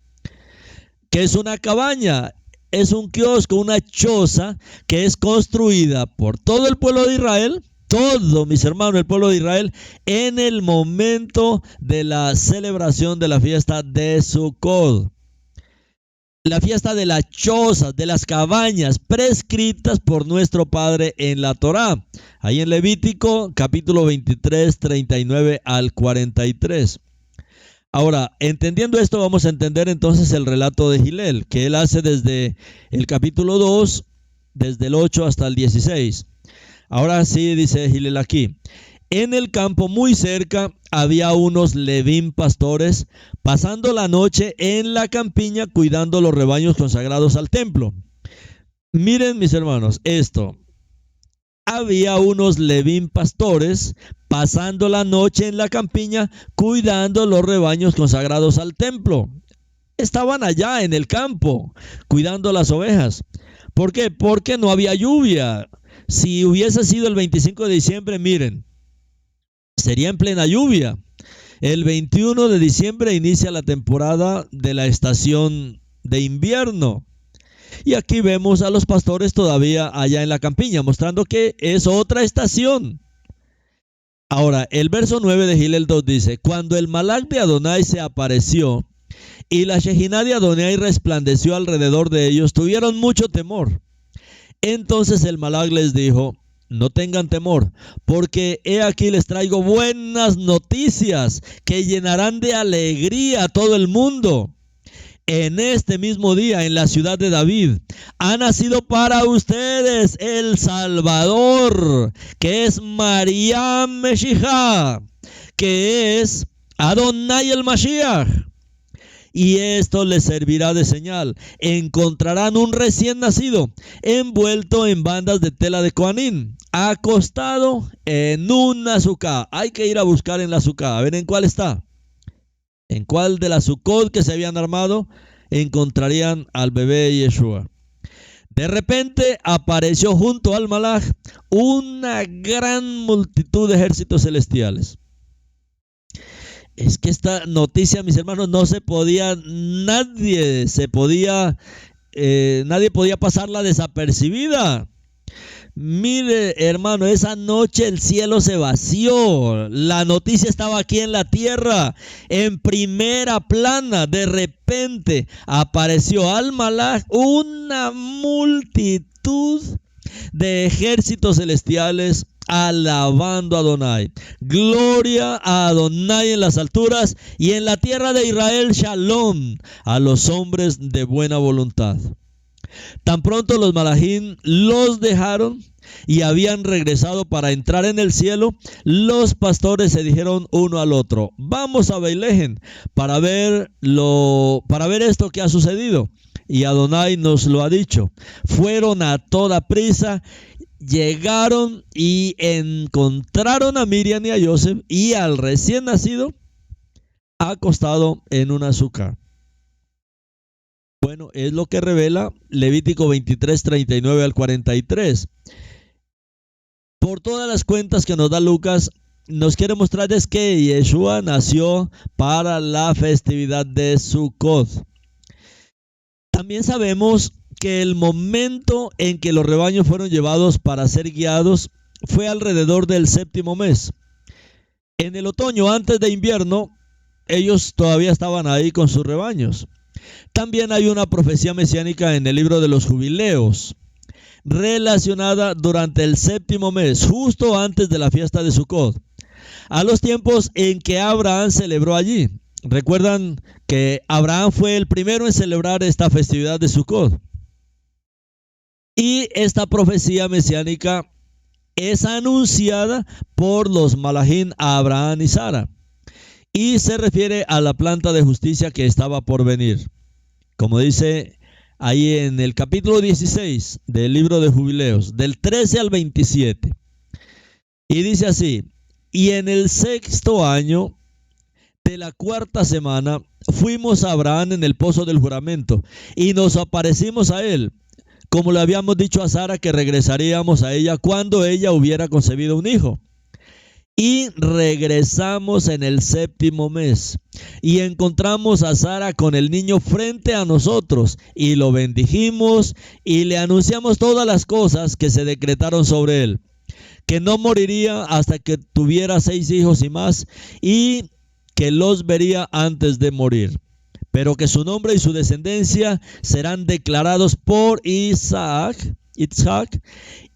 ¿Qué es una cabaña? Es un kiosco, una choza que es construida por todo el pueblo de Israel. Todo, mis hermanos, el pueblo de Israel, en el momento de la celebración de la fiesta de Sucot. la fiesta de las chozas, de las cabañas, prescritas por nuestro Padre en la Torá. Ahí en Levítico, capítulo 23, 39 al 43. Ahora, entendiendo esto, vamos a entender entonces el relato de Gilel, que él hace desde el capítulo 2, desde el 8 hasta el 16. Ahora sí dice Gilel aquí: en el campo muy cerca había unos levín pastores pasando la noche en la campiña cuidando los rebaños consagrados al templo. Miren, mis hermanos, esto. Había unos levín pastores pasando la noche en la campiña cuidando los rebaños consagrados al templo. Estaban allá en el campo cuidando las ovejas. ¿Por qué? Porque no había lluvia. Si hubiese sido el 25 de diciembre, miren, sería en plena lluvia. El 21 de diciembre inicia la temporada de la estación de invierno. Y aquí vemos a los pastores todavía allá en la campiña, mostrando que es otra estación. Ahora, el verso 9 de Gilel 2 dice: cuando el Malach de Adonai se apareció y la Shejiná de Adonai resplandeció alrededor de ellos, tuvieron mucho temor. Entonces el Malach les dijo: no tengan temor, porque he aquí les traigo buenas noticias que llenarán de alegría a todo el mundo. En este mismo día, en la ciudad de David, ha nacido para ustedes el Salvador, que es Mariam Meshijá, que es Adonai el Mashiach. Y esto les servirá de señal: encontrarán un recién nacido envuelto en bandas de tela de coanín, acostado en una azúcar. Hay que ir a buscar en la azúcar, a ver en cuál está. En cuál de las Sucot que se habían armado encontrarían al bebé Yeshua. De repente apareció junto al Malach una gran multitud de ejércitos celestiales. Es que esta noticia, mis hermanos, nadie podía pasarla desapercibida. Mire, hermano, esa noche el cielo se vació. La noticia estaba aquí en la tierra, en primera plana. De repente apareció al Malach una multitud de ejércitos celestiales alabando a Adonai. Gloria a Adonai en las alturas y en la tierra de Israel shalom a los hombres de buena voluntad. Tan pronto los malachín los dejaron y habían regresado para entrar en el cielo, los pastores se dijeron uno al otro: vamos a Beilehem para ver esto que ha sucedido. Y Adonai nos lo ha dicho. Fueron a toda prisa, llegaron y encontraron a Miriam y a Joseph y al recién nacido acostado en un azúcar. Bueno, es lo que revela Levítico 23, 39 al 43. Por todas las cuentas que nos da Lucas, nos quiere mostrar es que Yeshua nació para la festividad de Sukkot. También sabemos que el momento en que los rebaños fueron llevados para ser guiados fue alrededor del séptimo mes. En el otoño, antes de invierno, ellos todavía estaban ahí con sus rebaños. También hay una profecía mesiánica en el libro de los jubileos, relacionada durante el séptimo mes, justo antes de la fiesta de Sukkot, a los tiempos en que Abraham celebró allí. Recuerdan que Abraham fue el primero en celebrar esta festividad de Sukkot. Y esta profecía mesiánica es anunciada por los malachín a Abraham y Sara, y se refiere a la planta de justicia que estaba por venir. Como dice ahí en el capítulo 16 del libro de Jubileos, del 13 al 27. Y dice así: y en el sexto año de la cuarta semana fuimos a Abraham en el pozo del juramento y nos aparecimos a él, como le habíamos dicho a Sara que regresaríamos a ella cuando ella hubiera concebido un hijo. Y regresamos en el séptimo mes y encontramos a Sara con el niño frente a nosotros y lo bendijimos y le anunciamos todas las cosas que se decretaron sobre él, que no moriría hasta que tuviera 6 hijos y más, y que los vería antes de morir. pero que su nombre y su descendencia serán declarados por Isaac,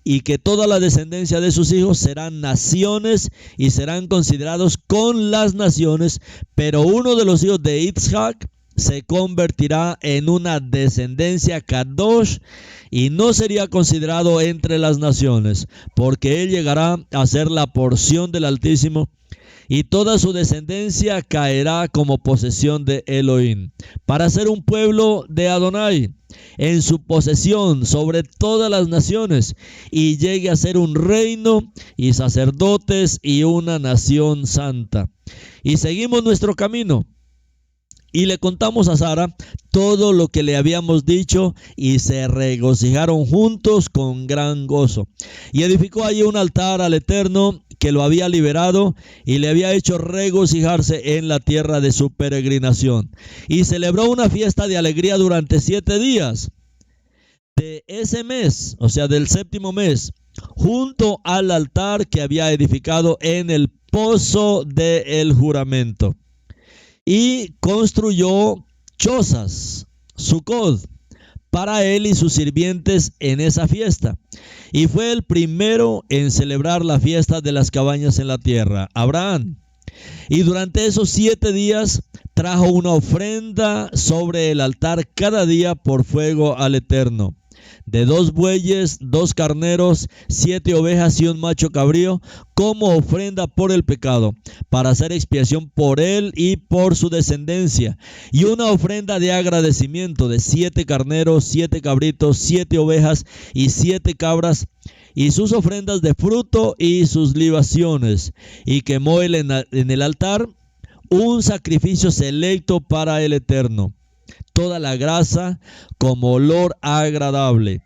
y que toda la descendencia de sus hijos serán naciones y serán considerados con las naciones, pero uno de los hijos de Isaac se convertirá en una descendencia Kadosh y no sería considerado entre las naciones, porque él llegará a ser la porción del Altísimo y toda su descendencia caerá como posesión de Elohim, para ser un pueblo de Adonai, en su posesión sobre todas las naciones, y llegue a ser un reino y sacerdotes y una nación santa. Y seguimos nuestro camino. Y le contamos a Sara todo lo que le habíamos dicho, y se regocijaron juntos con gran gozo. Y edificó allí un altar al Eterno, que lo había liberado y le había hecho regocijarse en la tierra de su peregrinación. Y celebró una fiesta de alegría durante 7 días de ese mes, o sea, del 7º mes, junto al altar que había edificado en el pozo del juramento. Y construyó chozas, Sucot, para él y sus sirvientes en esa fiesta. Y fue el primero en celebrar la fiesta de las cabañas en la tierra, Abraham. Y durante esos 7 días trajo una ofrenda sobre el altar cada día por fuego al Eterno, de 2 bueyes, 2 carneros, 7 ovejas y un macho cabrío, como ofrenda por el pecado, para hacer expiación por él y por su descendencia, y una ofrenda de agradecimiento de 7 carneros, 7 cabritos, 7 ovejas y 7 cabras, y sus ofrendas de fruto y sus libaciones, y quemó él en el altar un sacrificio selecto para el Eterno, toda la grasa como olor agradable.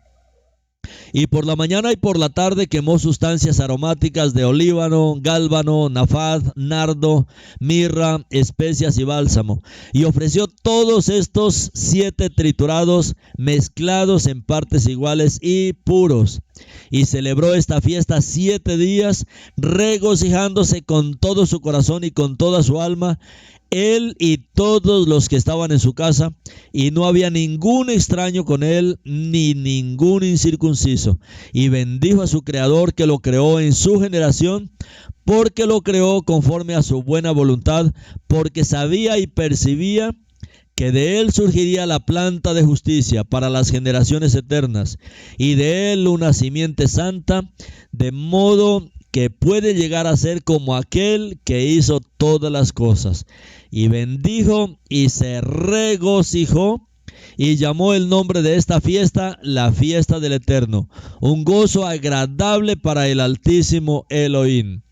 Y por la mañana y por la tarde quemó sustancias aromáticas de olíbano, gálbano, nafad, nardo, mirra, especias y bálsamo. Y ofreció todos estos 7 triturados, mezclados en partes iguales y puros. Y celebró esta fiesta 7 días, regocijándose con todo su corazón y con toda su alma, él y todos los que estaban en su casa, y no había ningún extraño con él, ni ningún incircunciso. Y bendijo a su Creador, que lo creó en su generación, porque lo creó conforme a su buena voluntad, porque sabía y percibía que de él surgiría la planta de justicia para las generaciones eternas, y de él una simiente santa, de modo que puede llegar a ser como aquel que hizo todas las cosas. Y bendijo y se regocijó, y llamó el nombre de esta fiesta la fiesta del Eterno, un gozo agradable para el Altísimo Elohim.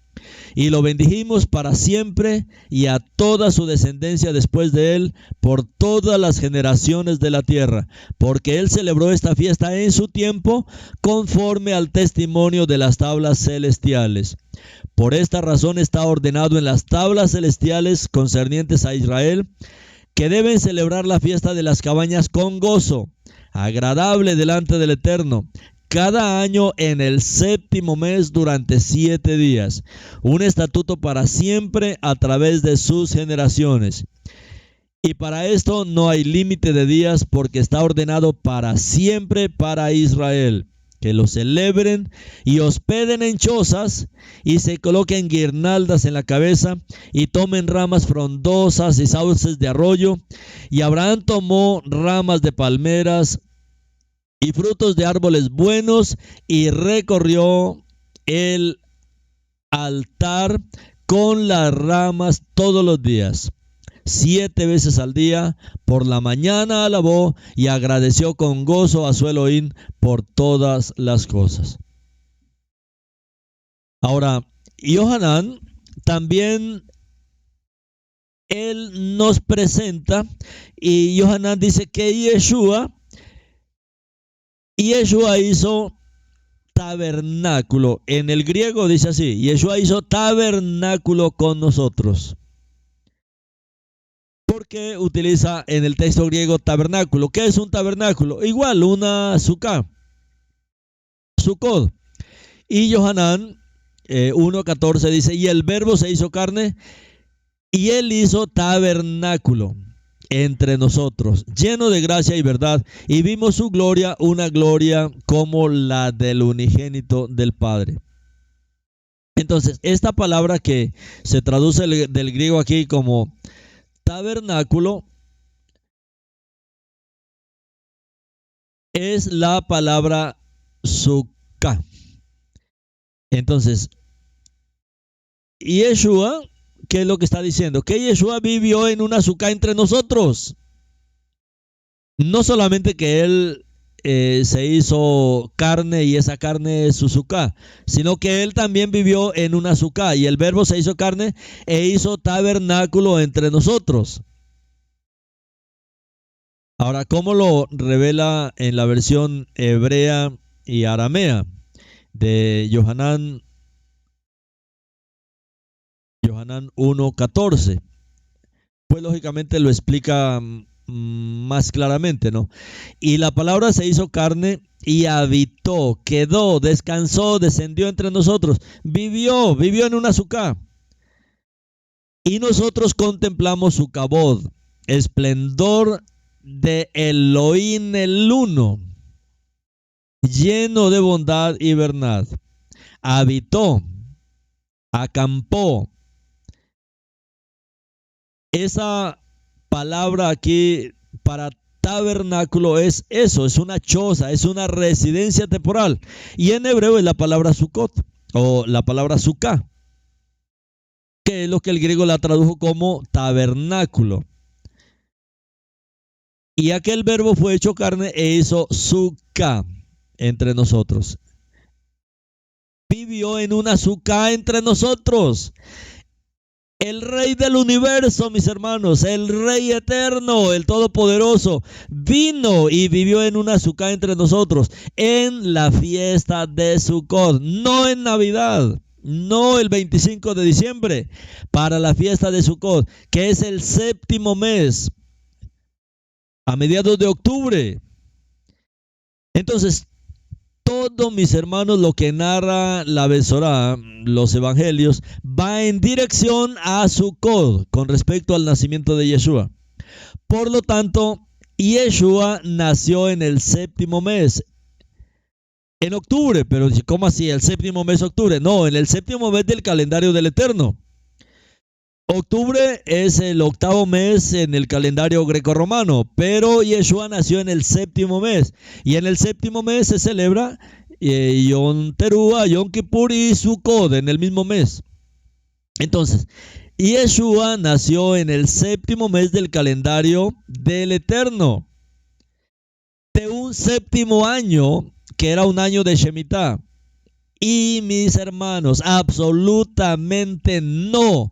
Y lo bendijimos para siempre y a toda su descendencia después de él por todas las generaciones de la tierra, porque él celebró esta fiesta en su tiempo conforme al testimonio de las tablas celestiales. Por esta razón está ordenado en las tablas celestiales concernientes a Israel que deben celebrar la fiesta de las cabañas con gozo, agradable delante del Eterno, cada año en el 7º mes durante 7 días, un estatuto para siempre a través de sus generaciones. Y para esto no hay límite de días, porque está ordenado para siempre para Israel, que lo celebren y hospeden en chozas, y se coloquen guirnaldas en la cabeza, y tomen ramas frondosas y sauces de arroyo. Y Abraham tomó ramas de palmeras y frutos de árboles buenos, y recorrió el altar con las ramas todos los días. 7 veces al día, por la mañana alabó y agradeció con gozo a su Elohim por todas las cosas. Ahora, Yohanan también, él nos presenta, y Yohanan dice que Yeshua hizo tabernáculo. En el griego dice así: Yeshua hizo tabernáculo con nosotros. ¿Por qué utiliza en el texto griego tabernáculo? ¿Qué es un tabernáculo? Igual, una sukkah, Sukkot. Y Yohanan 1:14 dice: y el verbo se hizo carne y él hizo tabernáculo. entre nosotros, lleno de gracia y verdad, y vimos su gloria, una gloria como la del unigénito del Padre. Entonces, esta palabra que se traduce del griego aquí como tabernáculo es la palabra sukkah. Entonces, Yeshua, ¿qué es lo que está diciendo? Que Yeshua vivió en una sukkah entre nosotros. No solamente que él se hizo carne y esa carne es su sukkah, sino que él también vivió en una sukkah y el verbo se hizo carne e hizo tabernáculo entre nosotros. Ahora, ¿cómo lo revela en la versión hebrea y aramea de Yohanan 1:14? Pues lógicamente lo explica más claramente, ¿no? Y la palabra se hizo carne y habitó, quedó, descansó, descendió entre nosotros, vivió en una sukkah. Y nosotros contemplamos su kabod, esplendor de Elohim el Uno, lleno de bondad y verdad. Habitó, acampó. Esa palabra aquí para tabernáculo es eso, es una choza, es una residencia temporal. Y en hebreo es la palabra sukkot o la palabra sukkah, que es lo que el griego la tradujo como tabernáculo. Y aquel verbo fue hecho carne e hizo sukkah entre nosotros. Vivió en una sukkah entre nosotros. El Rey del universo, mis hermanos, el Rey eterno, el Todopoderoso, vino y vivió en una sukkah entre nosotros, en la fiesta de Sukkot, no en Navidad, no el 25 de diciembre, para la fiesta de Sukkot, que es el séptimo mes, a mediados de octubre. Entonces, todo, mis hermanos, lo que narra la Besorá, los evangelios, va en dirección a Sukkot con respecto al nacimiento de Yeshua. Por lo tanto, Yeshua nació en el séptimo mes, en octubre. Pero ¿cómo así? ¿El séptimo mes octubre? No, en el séptimo mes del calendario del Eterno. Octubre es el octavo mes en el calendario grecorromano, pero Yeshua nació en el séptimo mes. Y en el séptimo mes se celebra Yom Teruah, Yom Kippur y Sukkot en el mismo mes. Entonces, Yeshua nació en el séptimo mes del calendario del Eterno, de un séptimo año, que era un año de Shemitah. Y mis hermanos, absolutamente no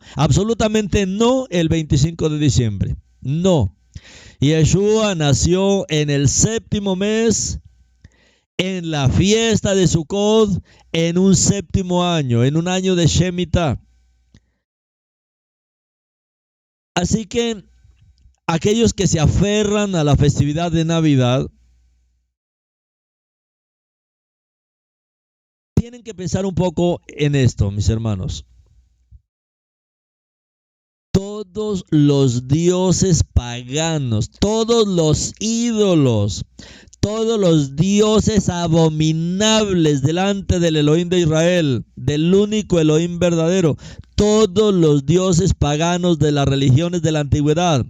el 25 de diciembre. No. Yeshua nació en el séptimo mes, en la fiesta de Sukkot, en un séptimo año, en un año de Shemitah. Así que aquellos que se aferran a la festividad de Navidad tienen que pensar un poco en esto, mis hermanos. Todos los dioses paganos, todos los ídolos, todos los dioses abominables delante del Elohim de Israel, del único Elohim verdadero, todos los dioses paganos de las religiones de la antigüedad,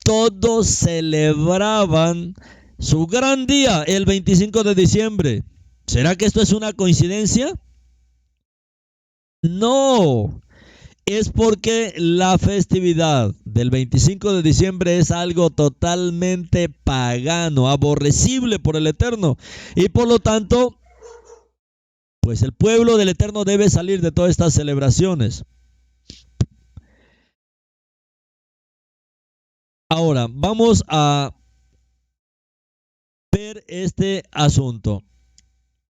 todos celebraban su gran día el 25 de diciembre. ¿Será que esto es una coincidencia? No. Es porque la festividad del 25 de diciembre es algo totalmente pagano, aborrecible por el Eterno. Y por lo tanto, pues el pueblo del Eterno debe salir de todas estas celebraciones. Ahora, vamos a ver este asunto.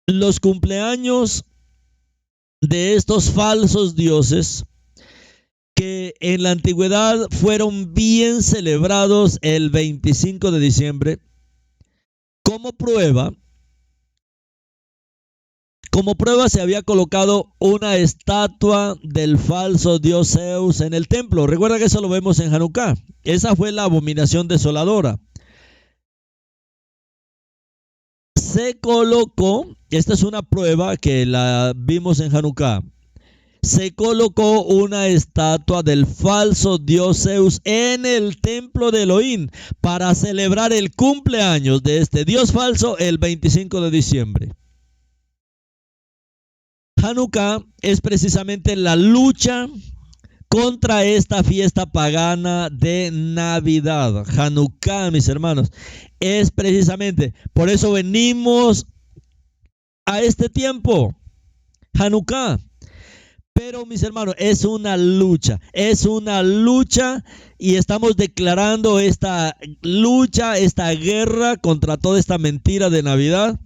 Los cumpleaños de estos falsos dioses que en la antigüedad fueron bien celebrados el 25 de diciembre, como prueba Como prueba se había colocado una estatua del falso dios Zeus en el templo. Recuerda que eso lo vemos en Hanukkah. Esa fue la abominación desoladora. Se colocó, esta es una prueba que la vimos en Hanukkah. Se colocó una estatua del falso dios Zeus en el templo de Elohim para celebrar el cumpleaños de este dios falso el 25 de diciembre. Hanukkah es precisamente la lucha contra esta fiesta pagana de Navidad. Hanukkah, mis hermanos, es precisamente, por eso venimos a este tiempo, Hanukkah. Pero mis hermanos, es una lucha y estamos declarando esta lucha, esta guerra contra toda esta mentira de Navidad.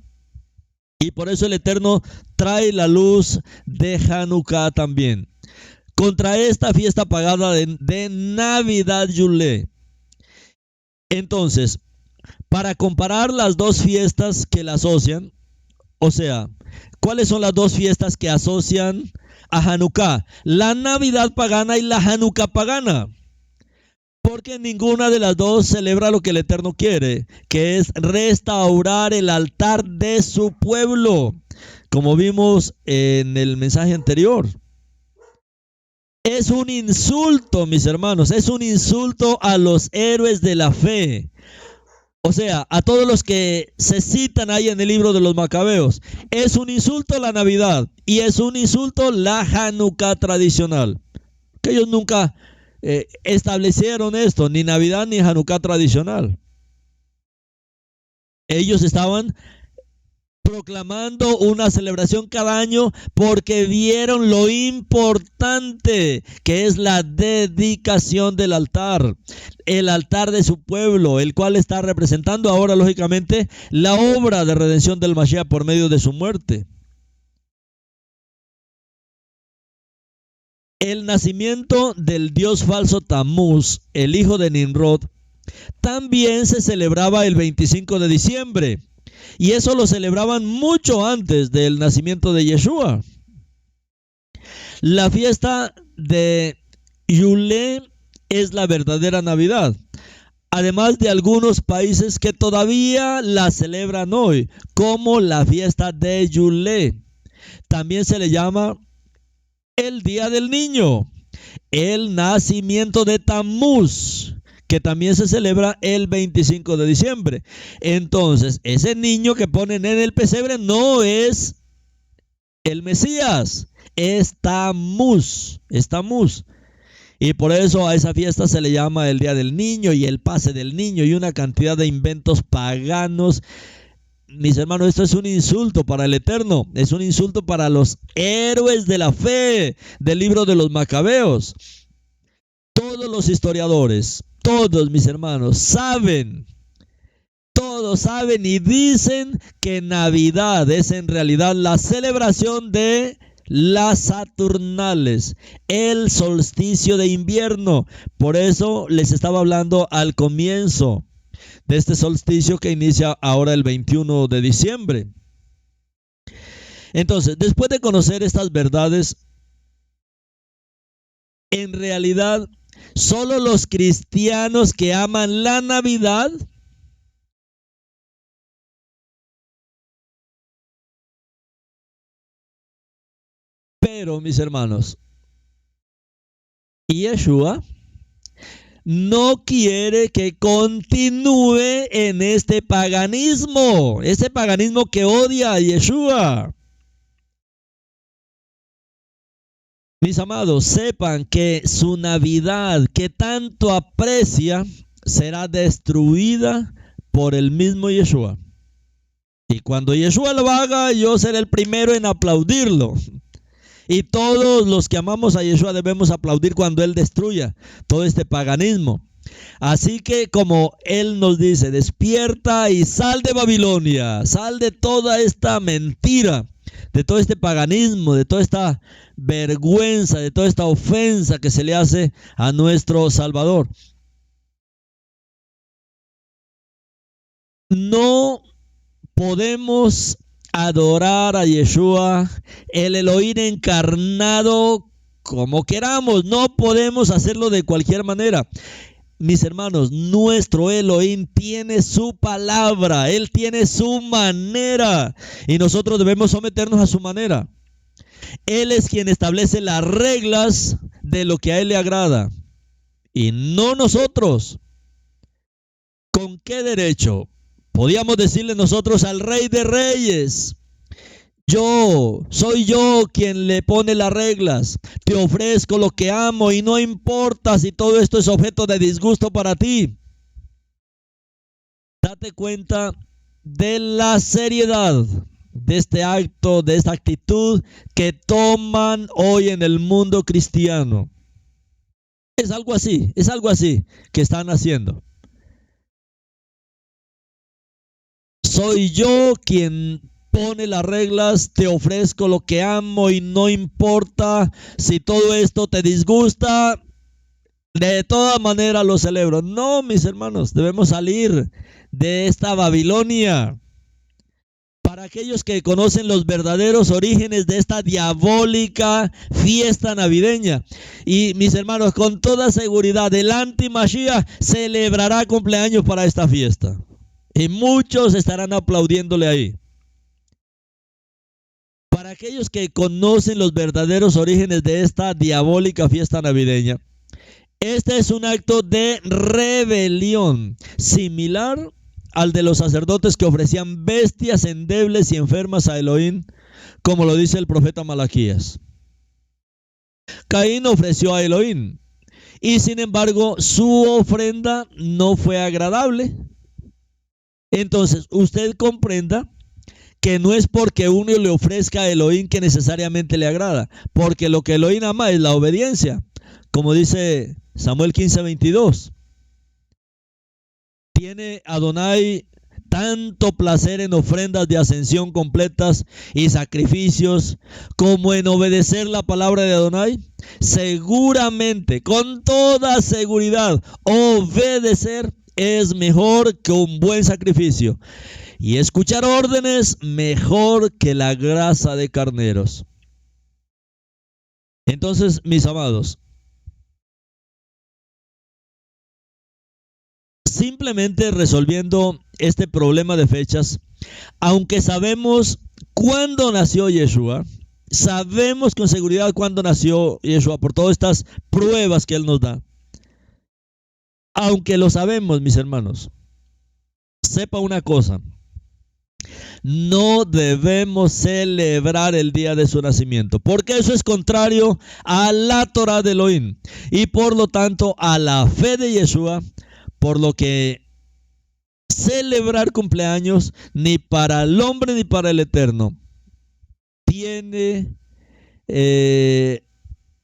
Y por eso el Eterno trae la luz de Hanukkah también. Contra esta fiesta pagana de Navidad Yule. Entonces, para comparar las dos fiestas que la asocian, o sea, ¿cuáles son las dos fiestas que asocian a Hanukkah? La Navidad pagana y la Hanukkah pagana. Porque ninguna de las dos celebra lo que el Eterno quiere, que es restaurar el altar de su pueblo, como vimos en el mensaje anterior. Es un insulto, mis hermanos, es un insulto a los héroes de la fe. O sea, a todos los que se citan ahí en el libro de los Macabeos. Es un insulto la Navidad y es un insulto la Hanukkah tradicional. Que ellos nunca establecieron esto, ni Navidad ni Hanukkah tradicional. Ellos estaban proclamando una celebración cada año porque vieron lo importante que es la dedicación del altar, el altar de su pueblo, el cual está representando ahora lógicamente la obra de redención del Mashiach por medio de su muerte. El nacimiento del dios falso Tammuz, el hijo de Nimrod, también se celebraba el 25 de diciembre. Y eso lo celebraban mucho antes del nacimiento de Yeshua. La fiesta de Yule es la verdadera Navidad. Además de algunos países que todavía la celebran hoy, como la fiesta de Yule. También se le llama el Día del Niño, el nacimiento de Tammuz, que también se celebra el 25 de diciembre. Entonces, ese niño que ponen en el pesebre no es el Mesías, es Tammuz, es Tammuz. Y por eso a esa fiesta se le llama el Día del Niño y el Pase del Niño y una cantidad de inventos paganos. Mis hermanos, esto es un insulto para el Eterno, es un insulto para los héroes de la fe del libro de los Macabeos. Todos los historiadores, todos mis hermanos, todos saben y dicen que Navidad es en realidad la celebración de las Saturnales, el solsticio de invierno. Por eso les estaba hablando al comienzo de este solsticio que inicia ahora el 21 de diciembre. Entonces, después de conocer estas verdades, en realidad, solo los cristianos que aman la Navidad pero, mis hermanos, Yeshua no quiere que continúe en este paganismo que odia a Yeshua. Mis amados, sepan que su Navidad, que tanto aprecia, será destruida por el mismo Yeshua. Y cuando Yeshua lo haga, yo seré el primero en aplaudirlo. Y todos los que amamos a Yeshua debemos aplaudir cuando Él destruya todo este paganismo. Así que como Él nos dice, despierta y sal de Babilonia, sal de toda esta mentira, de todo este paganismo, de toda esta vergüenza, de toda esta ofensa que se le hace a nuestro Salvador. No podemos adorar a Yeshua, el Elohim encarnado, como queramos. No podemos hacerlo de cualquier manera. Mis hermanos, nuestro Elohim tiene su palabra, Él tiene su manera y nosotros debemos someternos a su manera. Él es quien establece las reglas de lo que a Él le agrada y no nosotros. ¿Con qué derecho podíamos decirle nosotros al Rey de Reyes: soy yo quien le pone las reglas, te ofrezco lo que amo y no importa si todo esto es objeto de disgusto para ti? Date cuenta de la seriedad de este acto, de esta actitud que toman hoy en el mundo cristiano. Es algo así que están haciendo. Soy yo quien pone las reglas, te ofrezco lo que amo y no importa si todo esto te disgusta, de todas maneras lo celebro. No, mis hermanos, debemos salir de esta Babilonia. Para aquellos que conocen los verdaderos orígenes de esta diabólica fiesta navideña. Y mis hermanos, con toda seguridad, el anti-Mashiach celebrará cumpleaños para esta fiesta. Y muchos estarán aplaudiéndole ahí. Para aquellos que conocen los verdaderos orígenes de esta diabólica fiesta navideña, este es un acto de rebelión, similar al de los sacerdotes que ofrecían bestias endebles y enfermas a Elohim, como lo dice el profeta Malaquías. Caín ofreció a Elohim, y sin embargo su ofrenda no fue agradable. Entonces, usted comprenda que no es porque uno le ofrezca a Elohim que necesariamente le agrada, porque lo que Elohim ama es la obediencia, como dice Samuel 15:22. ¿Tiene Adonai tanto placer en ofrendas de ascensión completas y sacrificios como en obedecer la palabra de Adonai? Seguramente, con toda seguridad, obedecer es mejor que un buen sacrificio, y escuchar órdenes mejor que la grasa de carneros. Entonces, mis amados, simplemente resolviendo este problema de fechas, aunque sabemos cuándo nació Yeshua, sabemos con seguridad cuándo nació Yeshua por todas estas pruebas que Él nos da. Aunque lo sabemos, mis hermanos, sepa una cosa: no debemos celebrar el día de su nacimiento, porque eso es contrario a la Torah de Elohim y por lo tanto a la fe de Yeshua, por lo que celebrar cumpleaños ni para el hombre ni para el Eterno tiene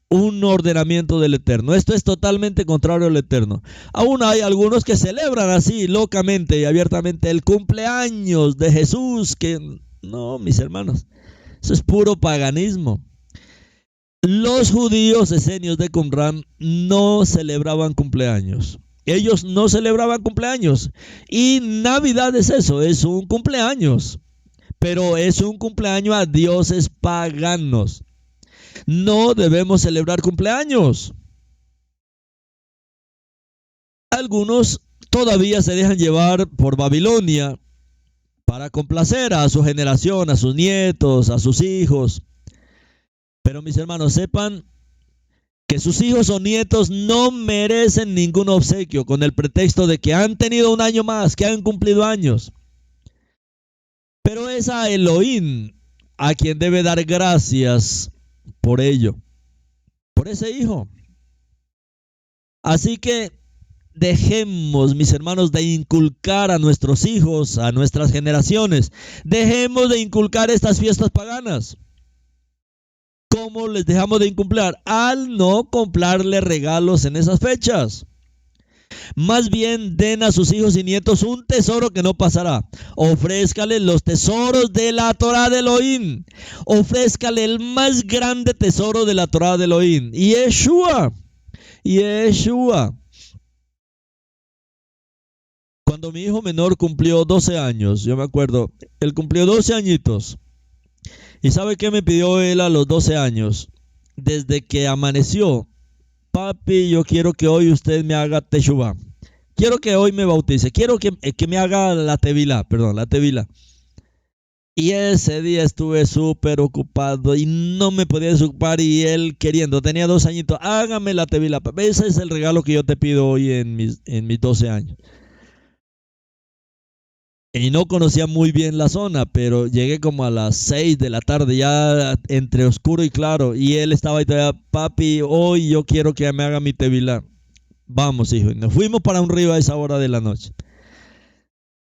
un ordenamiento del Eterno. Esto es totalmente contrario al Eterno. Aún hay algunos que celebran así locamente y abiertamente el cumpleaños de Jesús, que no, mis hermanos, eso es puro paganismo. Los judíos esenios de Qumran no celebraban cumpleaños. Ellos no celebraban cumpleaños. Y Navidad es eso, es un cumpleaños. Pero es un cumpleaños a dioses paganos. No debemos celebrar cumpleaños. Algunos todavía se dejan llevar por Babilonia para complacer a su generación, a sus nietos, a sus hijos. Pero mis hermanos, sepan que sus hijos o nietos no merecen ningún obsequio con el pretexto de que han tenido un año más, que han cumplido años. Pero es a Elohim a quien debe dar gracias por ello, por ese hijo. Así que dejemos, mis hermanos, de inculcar a nuestros hijos, a nuestras generaciones, dejemos de inculcar estas fiestas paganas. ¿Cómo les dejamos de incumplir? Al no comprarle regalos en esas fechas. Más bien den a sus hijos y nietos un tesoro que no pasará. Ofrézcale los tesoros de la Torah de Elohim. Ofrézcale el más grande tesoro de la Torah de Elohim. Yeshua. Cuando mi hijo menor cumplió 12 años, yo me acuerdo, él cumplió 12 añitos. ¿Y sabe qué me pidió él a los 12 años? Desde que amaneció, papi, yo quiero que hoy usted me haga teshuvá. Quiero que hoy me bautice. Quiero que me haga la tevila, perdón, la tevila. Y ese día estuve súper ocupado y no me podía desocupar y él queriendo, tenía 2 añitos, hágame la tevila. Ese es el regalo que yo te pido hoy en mis 12 años. Y no conocía muy bien la zona, pero llegué como a las 6 de la tarde, ya entre oscuro y claro. Y él estaba ahí todavía, papi, hoy yo quiero que me haga mi tevilá. Vamos, hijo. Y nos fuimos para un río a esa hora de la noche.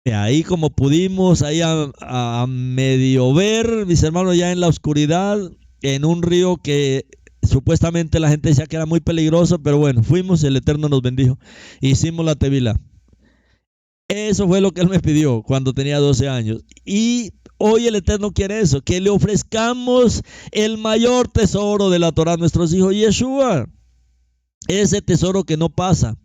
Y ahí como pudimos, ahí a medio ver, mis hermanos, ya en la oscuridad, en un río que supuestamente la gente decía que era muy peligroso, pero bueno, fuimos, el Eterno nos bendijo. Hicimos la tevilá. Eso fue lo que él me pidió cuando tenía 12 años. Y hoy el Eterno quiere eso, que le ofrezcamos el mayor tesoro de la Torah a nuestros hijos, Yeshua. Ese tesoro que no pasa.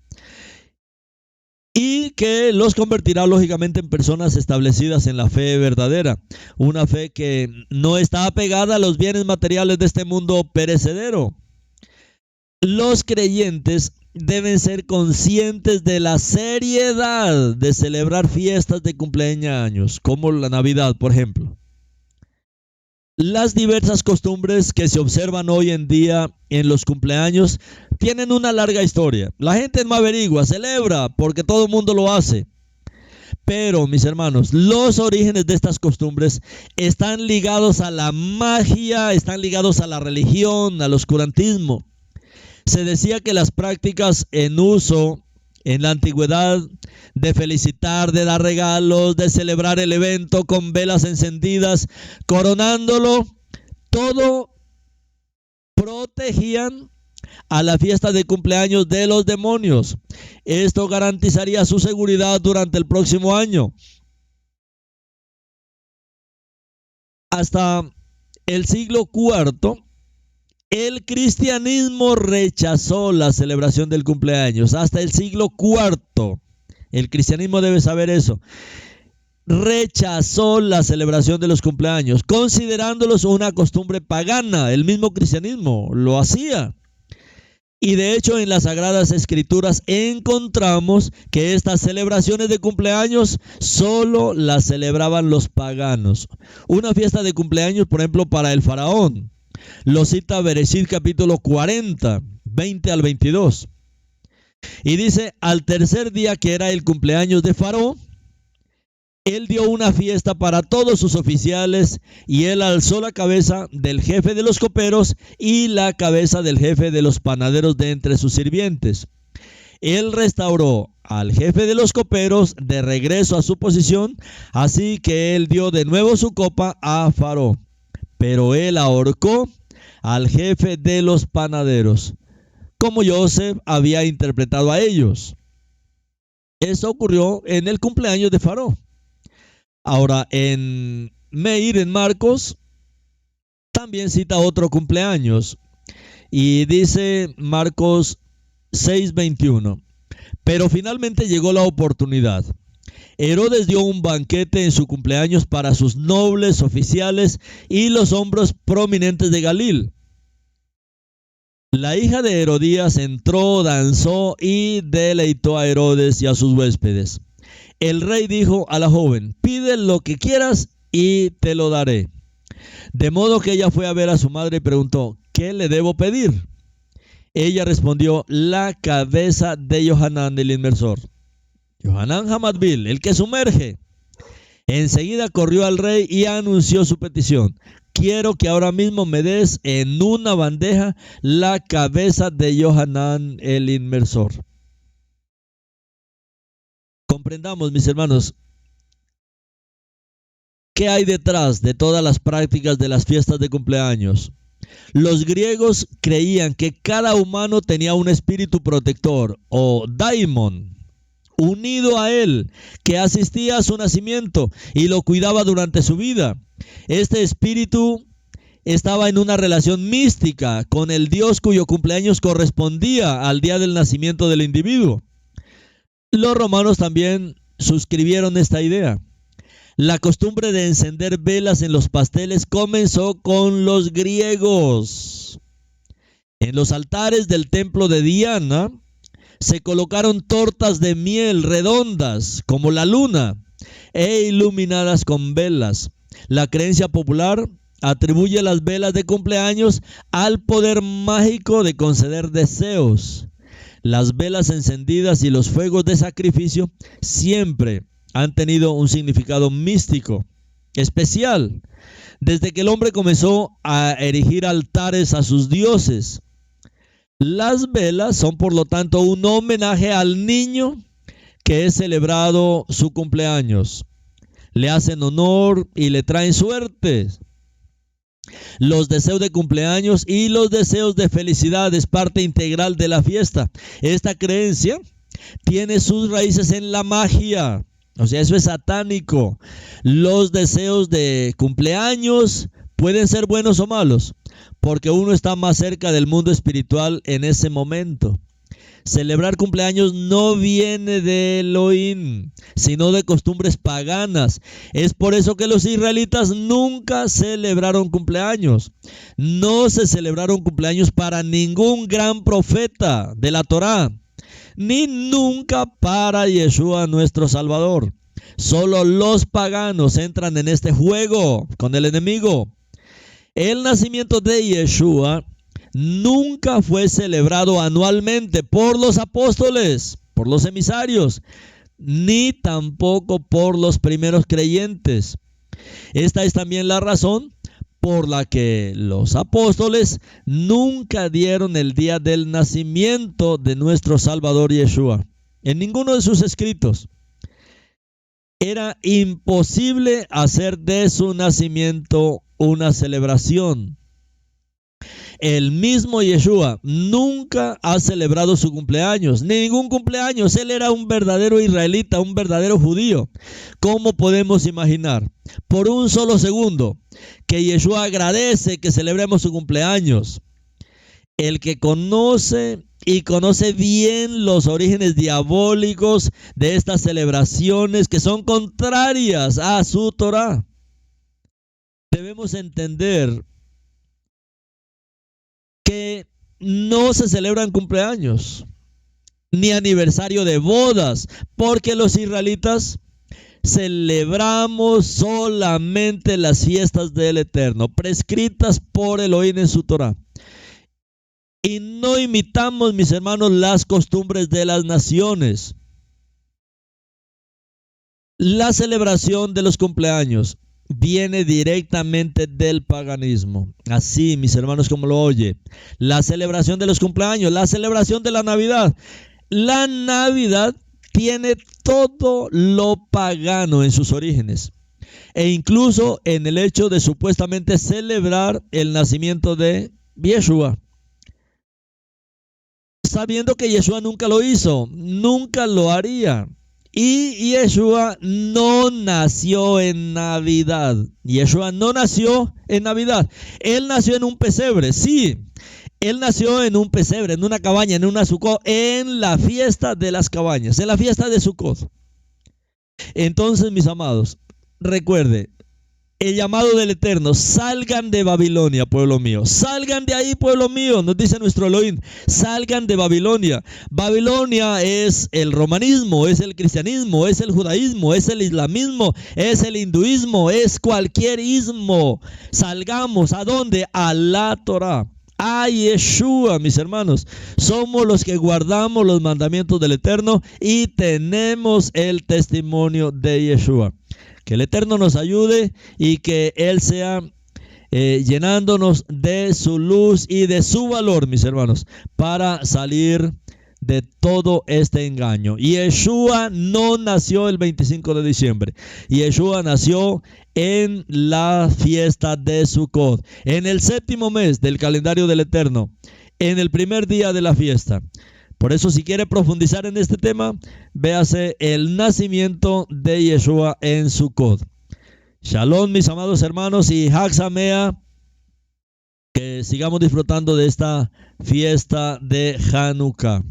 Y que los convertirá lógicamente en personas establecidas en la fe verdadera. Una fe que no está apegada a los bienes materiales de este mundo perecedero. Los creyentes deben ser conscientes de la seriedad de celebrar fiestas de cumpleaños, como la Navidad, por ejemplo. Las diversas costumbres que se observan hoy en día en los cumpleaños tienen una larga historia. La gente no averigua, celebra porque todo el mundo lo hace. Pero, mis hermanos, los orígenes de estas costumbres están ligados a la magia, están ligados a la religión, al oscurantismo. Se decía que las prácticas en uso en la antigüedad de felicitar, de dar regalos, de celebrar el evento con velas encendidas, coronándolo, todo protegían a la fiesta de cumpleaños de los demonios. Esto garantizaría su seguridad durante el próximo año. Hasta el siglo IV, el cristianismo rechazó la celebración del cumpleaños. Hasta el siglo IV. El cristianismo debe saber eso. Rechazó la celebración de los cumpleaños, considerándolos una costumbre pagana. El mismo cristianismo lo hacía. Y de hecho en las Sagradas Escrituras encontramos que estas celebraciones de cumpleaños solo las celebraban los paganos. Una fiesta de cumpleaños, por ejemplo, para el faraón. Lo cita Bereshit capítulo 40, 20 al 22. Y dice, al tercer día que era el cumpleaños de Faraón, él dio una fiesta para todos sus oficiales y él alzó la cabeza del jefe de los coperos y la cabeza del jefe de los panaderos de entre sus sirvientes. Él restauró al jefe de los coperos de regreso a su posición, así que él dio de nuevo su copa a Faraón. Pero él ahorcó al jefe de los panaderos, como Joseph había interpretado a ellos. Esto ocurrió en el cumpleaños de Faraón. Ahora, en Meir, en Marcos, también cita otro cumpleaños. Y dice Marcos 6:21. Pero finalmente llegó la oportunidad. Herodes dio un banquete en su cumpleaños para sus nobles oficiales y los hombres prominentes de Galil. La hija de Herodías entró, danzó y deleitó a Herodes y a sus huéspedes. El rey dijo a la joven, pide lo que quieras y te lo daré. De modo que ella fue a ver a su madre y preguntó, ¿qué le debo pedir? Ella respondió, la cabeza de Johanán el inmersor. Johanán Hamadbil, el que sumerge. Enseguida corrió al rey y anunció su petición. Quiero que ahora mismo me des en una bandeja la cabeza de Johanán el inmersor. Comprendamos, mis hermanos, ¿qué hay detrás de todas las prácticas de las fiestas de cumpleaños? Los griegos creían que cada humano tenía un espíritu protector, o daimon, unido a él, que asistía a su nacimiento y lo cuidaba durante su vida. Este espíritu estaba en una relación mística con el Dios cuyo cumpleaños correspondía al día del nacimiento del individuo. Los romanos también suscribieron esta idea. La costumbre de encender velas en los pasteles comenzó con los griegos. En los altares del templo de Diana se colocaron tortas de miel redondas como la luna e iluminadas con velas. La creencia popular atribuye las velas de cumpleaños al poder mágico de conceder deseos. Las velas encendidas y los fuegos de sacrificio siempre han tenido un significado místico especial desde que el hombre comenzó a erigir altares a sus dioses. Las velas son, por lo tanto, un homenaje al niño que es celebrado su cumpleaños. Le hacen honor y le traen suerte. Los deseos de cumpleaños y los deseos de felicidad es parte integral de la fiesta. Esta creencia tiene sus raíces en la magia. O sea, eso es satánico. Los deseos de cumpleaños pueden ser buenos o malos, porque uno está más cerca del mundo espiritual en ese momento. Celebrar cumpleaños no viene de Elohim, sino de costumbres paganas. Es por eso que los israelitas nunca celebraron cumpleaños. No se celebraron cumpleaños para ningún gran profeta de la Torá, ni nunca para Yeshua nuestro Salvador. Solo los paganos entran en este juego con el enemigo. El nacimiento de Yeshua nunca fue celebrado anualmente por los apóstoles, por los emisarios, ni tampoco por los primeros creyentes. Esta es también la razón por la que los apóstoles nunca dieron el día del nacimiento de nuestro Salvador Yeshua en ninguno de sus escritos. Era imposible hacer de su nacimiento una celebración. El mismo Yeshua nunca ha celebrado su cumpleaños, ni ningún cumpleaños. Él era un verdadero israelita, un verdadero judío. ¿Cómo podemos imaginar por un solo segundo que Yeshua agradece que celebremos su cumpleaños? El que conoce bien los orígenes diabólicos de estas celebraciones que son contrarias a su Torá. Debemos entender que no se celebran cumpleaños ni aniversario de bodas, porque los israelitas celebramos solamente las fiestas del Eterno, prescritas por Elohim en su Torá. Y no imitamos, mis hermanos, las costumbres de las naciones. La celebración de los cumpleaños viene directamente del paganismo. Así, mis hermanos, como lo oye. La celebración de los cumpleaños, la celebración de la Navidad. La Navidad tiene todo lo pagano en sus orígenes. E incluso en el hecho de supuestamente celebrar el nacimiento de Yeshua. Sabiendo que Yeshua nunca lo hizo, nunca lo haría. Y Yeshua no nació en Navidad. Yeshua no nació en Navidad. Él nació en un pesebre, sí. Él nació en un pesebre, en una cabaña, en una Sucot, en la fiesta de las cabañas, en la fiesta de Sucot. Entonces, mis amados, recuerde, el llamado del Eterno: salgan de Babilonia, pueblo mío. Salgan de ahí, pueblo mío, nos dice nuestro Elohim. Salgan de Babilonia. Babilonia es el romanismo, es el cristianismo, es el judaísmo, es el islamismo, es el hinduismo, es cualquier ismo. Salgamos, ¿a dónde? A la Torá, a Yeshua, mis hermanos. Somos los que guardamos los mandamientos del Eterno y tenemos el testimonio de Yeshua. Que el Eterno nos ayude y que Él sea llenándonos de su luz y de su valor, mis hermanos, para salir de todo este engaño. Yeshua no nació el 25 de diciembre. Yeshua nació en la fiesta de Sucot, en el 7º mes del calendario del Eterno, en el primer día de la fiesta. Por eso, si quiere profundizar en este tema, véase el nacimiento de Yeshua en Sucot. Shalom, mis amados hermanos, y Hag Sameach. Que sigamos disfrutando de esta fiesta de Hanukkah.